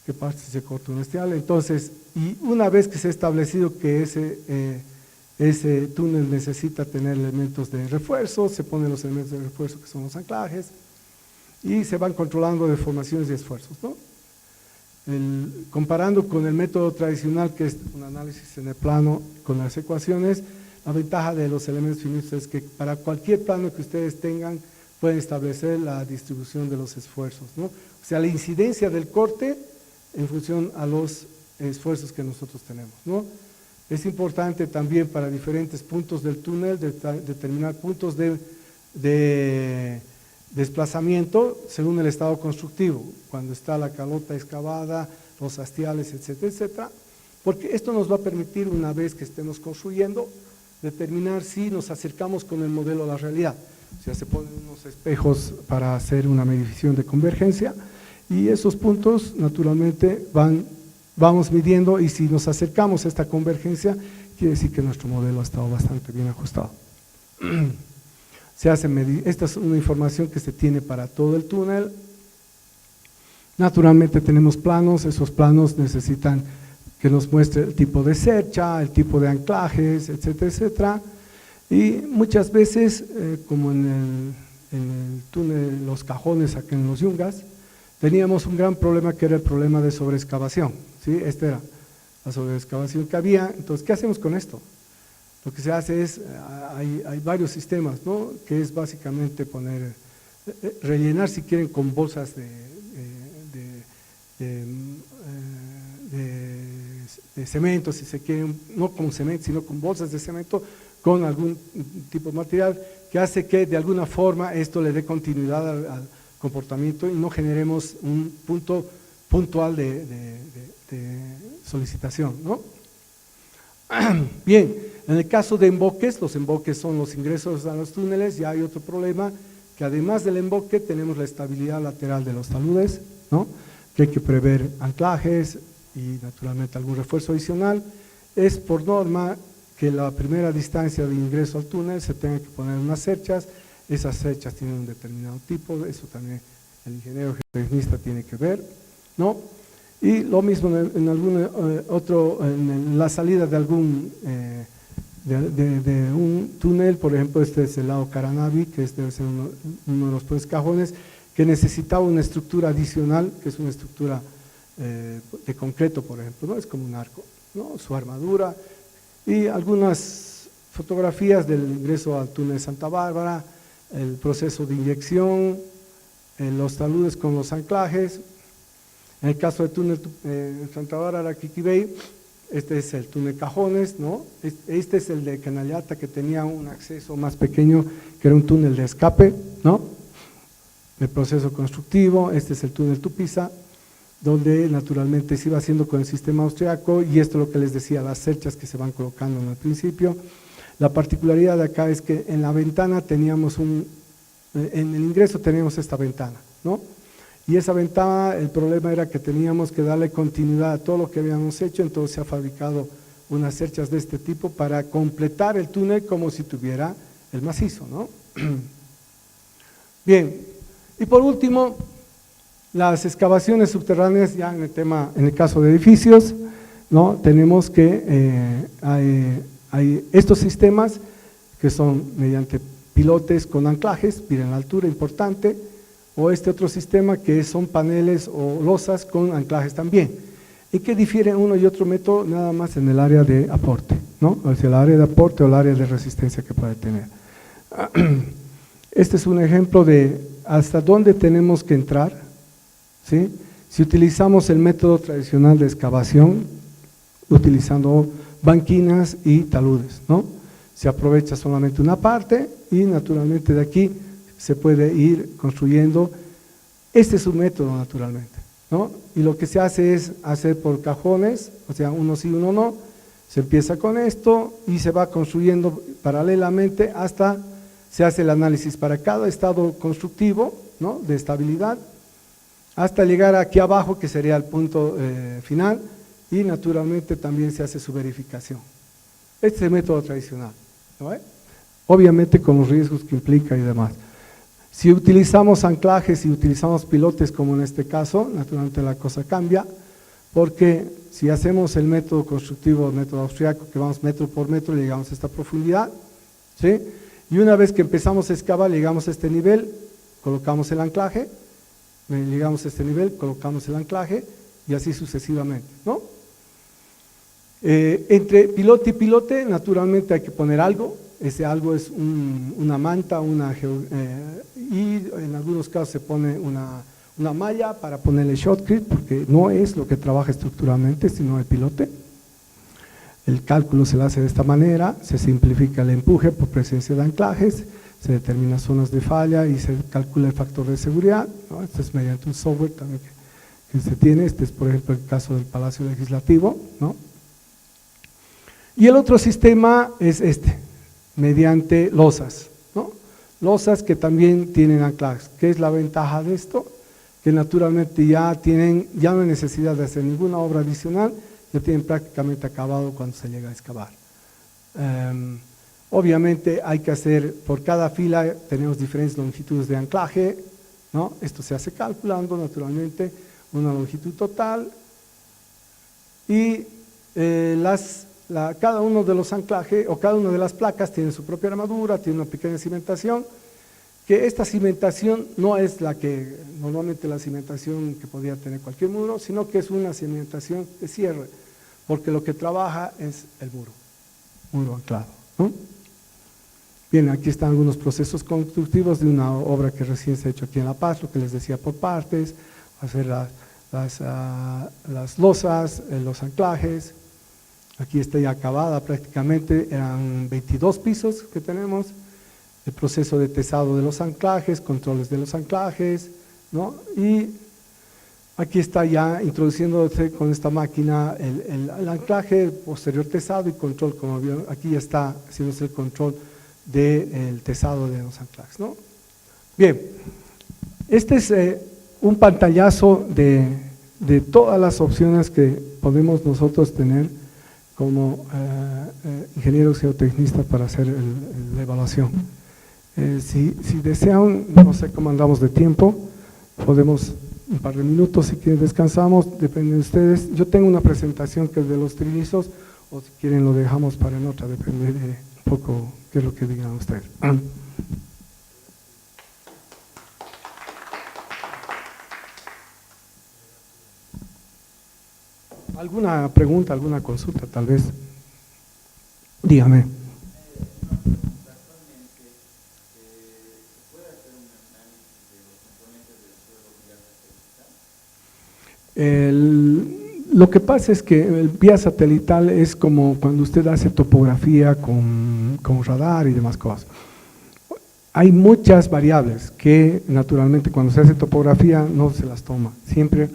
qué pasa si se corta un estial. Entonces, y una vez que se ha establecido que ese túnel necesita tener elementos de refuerzo, se ponen los elementos de refuerzo que son los anclajes, y se van controlando deformaciones y esfuerzos, ¿no? Comparando con el método tradicional, que es un análisis en el plano con las ecuaciones, la ventaja de los elementos finitos es que para cualquier plano que ustedes tengan, pueden establecer la distribución de los esfuerzos, ¿no? O sea, la incidencia del corte en función a los esfuerzos que nosotros tenemos, ¿no? Es importante también para diferentes puntos del túnel determinar puntos de desplazamiento según el estado constructivo, cuando está la calota excavada, los hastiales, etcétera, etcétera, porque esto nos va a permitir, una vez que estemos construyendo, determinar si nos acercamos con el modelo a la realidad. O sea, se ponen unos espejos para hacer una medición de convergencia, y esos puntos naturalmente vamos midiendo, y si nos acercamos a esta convergencia, quiere decir que nuestro modelo ha estado bastante bien ajustado. Esta es una información que se tiene para todo el túnel. Naturalmente tenemos planos, esos planos necesitan que nos muestre el tipo de cercha, el tipo de anclajes, etcétera, etcétera. Y muchas veces, como en el túnel, los cajones aquí en los Yungas, teníamos un gran problema, que era el problema de sobreexcavación, ¿sí? Esta era la sobreexcavación que había. Entonces, ¿qué hacemos con esto? Lo que se hace es, hay varios sistemas, ¿no? Que es básicamente rellenar, si quieren, con bolsas de cemento, si se quieren, no con cemento, sino con bolsas de cemento, con algún tipo de material que hace que de alguna forma esto le dé continuidad al comportamiento y no generemos un punto puntual de solicitación, ¿no? Bien, en el caso de emboques, los emboques son los ingresos a los túneles. Ya hay otro problema, que además del emboque tenemos la estabilidad lateral de los taludes, ¿no? Que hay que prever anclajes y naturalmente algún refuerzo adicional. Es por norma que la primera distancia de ingreso al túnel se tenga que poner unas cerchas. Esas cerchas tienen un determinado tipo, eso también el ingeniero geotecnista tiene que ver, ¿no? Y lo mismo en algún en la salida de algún de un túnel. Por ejemplo, este es el lado Caranavi, que debe ser uno de los tres cajones, que necesitaba una estructura adicional, que es una estructura de concreto, por ejemplo, ¿no? Es como un arco, ¿no? Su armadura, y algunas fotografías del ingreso al túnel Santa Bárbara, el proceso de inyección, los taludes con los anclajes. En el caso del túnel Santa Bárbara, Quiquibey, este es el túnel Cajones, ¿no? Este es el de Canallata, que tenía un acceso más pequeño, que era un túnel de escape, ¿no? El proceso constructivo. Este es el túnel Tupiza, donde naturalmente se iba haciendo con el sistema austriaco, y esto es lo que les decía, las cerchas que se van colocando en el principio. La particularidad de acá es que en la ventana teníamos En el ingreso teníamos esta ventana, ¿no? Y esa ventana, el problema era que teníamos que darle continuidad a todo lo que habíamos hecho, entonces se ha fabricado unas cerchas de este tipo para completar el túnel como si tuviera el macizo, ¿no? Bien, y por último, las excavaciones subterráneas, ya en el tema, en el caso de edificios, ¿no? Tenemos que hay estos sistemas que son mediante pilotes con anclajes, miren la altura importante, o este otro sistema que son paneles o losas con anclajes también. ¿En qué difiere uno y otro método? Nada más en el área de aporte, ¿no? O sea, el área de aporte o el área de resistencia que puede tener. Este es un ejemplo de hasta dónde tenemos que entrar, ¿sí? Si utilizamos el método tradicional de excavación, utilizando banquinas y taludes, ¿no? Se aprovecha solamente una parte y naturalmente de aquí se puede ir construyendo. Este es un método naturalmente, ¿no? Y lo que se hace es hacer por cajones, o sea, uno sí, uno no. Se empieza con esto y se va construyendo paralelamente hasta se hace el análisis para cada estado constructivo, ¿no? De estabilidad, hasta llegar aquí abajo que sería el punto final, y naturalmente también se hace su verificación. Este es el método tradicional, ¿no? Obviamente con los riesgos que implica y demás. Si utilizamos anclajes y utilizamos pilotes como en este caso, naturalmente la cosa cambia, porque si hacemos el método constructivo, el método austriaco, que vamos metro por metro, llegamos a esta profundidad, ¿sí? Y una vez que empezamos a excavar, llegamos a este nivel, colocamos el anclaje, llegamos a este nivel, colocamos el anclaje, y así sucesivamente, ¿no? Entre pilote y pilote, naturalmente hay que poner algo. Ese algo es una manta, y en algunos casos se pone una malla para ponerle shotcrete, porque no es lo que trabaja estructuralmente, sino el pilote. El cálculo se lo hace de esta manera, se simplifica el empuje por presencia de anclajes, se determinan zonas de falla y se calcula el factor de seguridad, ¿no? Esto es mediante un software también que se tiene. Este es por ejemplo el caso del Palacio Legislativo, ¿no? Y el otro sistema es este, mediante losas, ¿no? Losas que también tienen anclajes. ¿Qué es la ventaja de esto? Que naturalmente ya no hay necesidad de hacer ninguna obra adicional, ya tienen prácticamente acabado cuando se llega a excavar. Obviamente hay que hacer, por cada fila tenemos diferentes longitudes de anclaje, ¿no? Esto se hace calculando naturalmente una longitud total y cada uno de los anclajes o cada una de las placas tiene su propia armadura, tiene una pequeña cimentación, que esta cimentación no es la que normalmente la cimentación que podría tener cualquier muro, sino que es una cimentación de cierre, porque lo que trabaja es el muro anclado, ¿no? Bien, aquí están algunos procesos constructivos de una obra que recién se ha hecho aquí en La Paz, lo que les decía por partes, hacer las losas, los anclajes. Aquí está ya acabada prácticamente, eran 22 pisos que tenemos, el proceso de tesado de los anclajes, controles de los anclajes, ¿no? Y aquí está ya introduciéndose con esta máquina el anclaje, el posterior tesado y control, como vieron, aquí ya está haciéndose el control del tesado de los anclajes, ¿no? Bien, este es un pantallazo de todas las opciones que podemos nosotros tener como ingenieros geotecnistas para hacer la evaluación. Si desean, no sé cómo andamos de tiempo, podemos un par de minutos, si quieren descansamos, depende de ustedes. Yo tengo una presentación que es de los trilizos, o si quieren lo dejamos para en otra, depende de un poco qué es lo que digan ustedes. ¿Alguna pregunta, alguna consulta tal vez? Dígame. Lo que pasa es que el vía satelital es como cuando usted hace topografía con radar y demás cosas. Hay muchas variables que naturalmente cuando se hace topografía no se las toma. Siempre,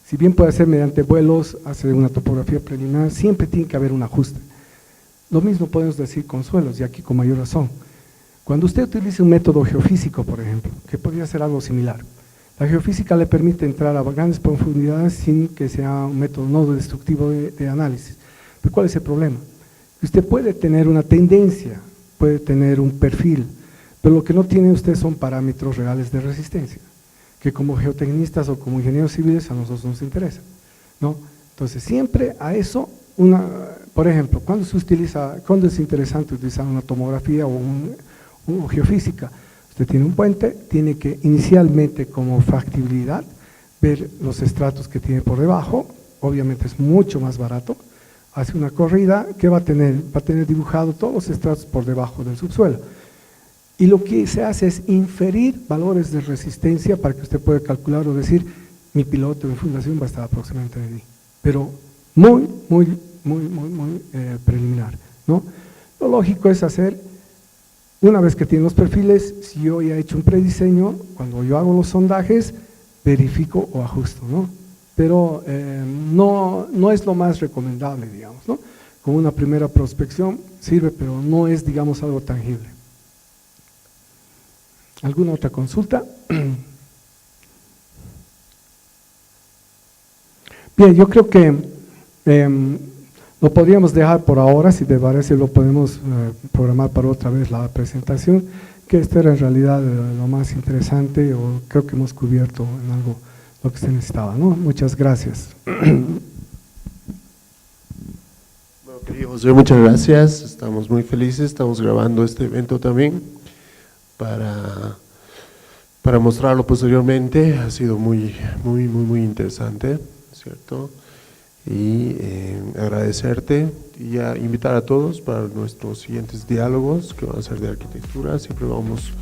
si bien puede ser mediante vuelos, hacer una topografía preliminar, siempre tiene que haber un ajuste. Lo mismo podemos decir con suelos, y aquí con mayor razón. Cuando usted utiliza un método geofísico, por ejemplo, que podría ser algo similar, la geofísica le permite entrar a grandes profundidades sin que sea un método no destructivo de análisis. Pero ¿cuál es el problema? Usted puede tener una tendencia, puede tener un perfil, pero lo que no tiene usted son parámetros reales de resistencia, que como geotecnistas o como ingenieros civiles a nosotros nos interesan, ¿no? Entonces, siempre a eso, por ejemplo, cuando es interesante utilizar una tomografía o geofísica, usted tiene un puente, tiene que inicialmente como factibilidad ver los estratos que tiene por debajo, obviamente es mucho más barato, hace una corrida que va a tener dibujado todos los estratos por debajo del subsuelo. Y lo que se hace es inferir valores de resistencia para que usted pueda calcular o decir, mi piloto de fundación va a estar aproximadamente ahí, pero muy preliminar, ¿no? Lo lógico es hacer, una vez que tiene los perfiles, si yo ya he hecho un prediseño, cuando yo hago los sondajes, verifico o ajusto, ¿no? Pero no es lo más recomendable, digamos, ¿no? Como una primera prospección sirve, pero no es, digamos, algo tangible. ¿Alguna otra consulta? Bien, yo creo que lo podríamos dejar por ahora, si te parece lo podemos programar para otra vez la presentación, que esto era en realidad lo más interesante, o creo que hemos cubierto en algo lo que se necesitaba, ¿no? Muchas gracias. Bueno, querido José, muchas gracias, estamos muy felices, estamos grabando este evento también para mostrarlo posteriormente, ha sido muy interesante, ¿cierto? Y agradecerte y a invitar a todos para nuestros siguientes diálogos que van a ser de arquitectura, siempre vamos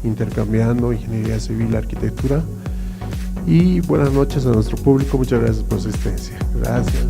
intercambiando ingeniería civil, arquitectura. Y buenas noches a nuestro público, muchas gracias por su asistencia. Gracias.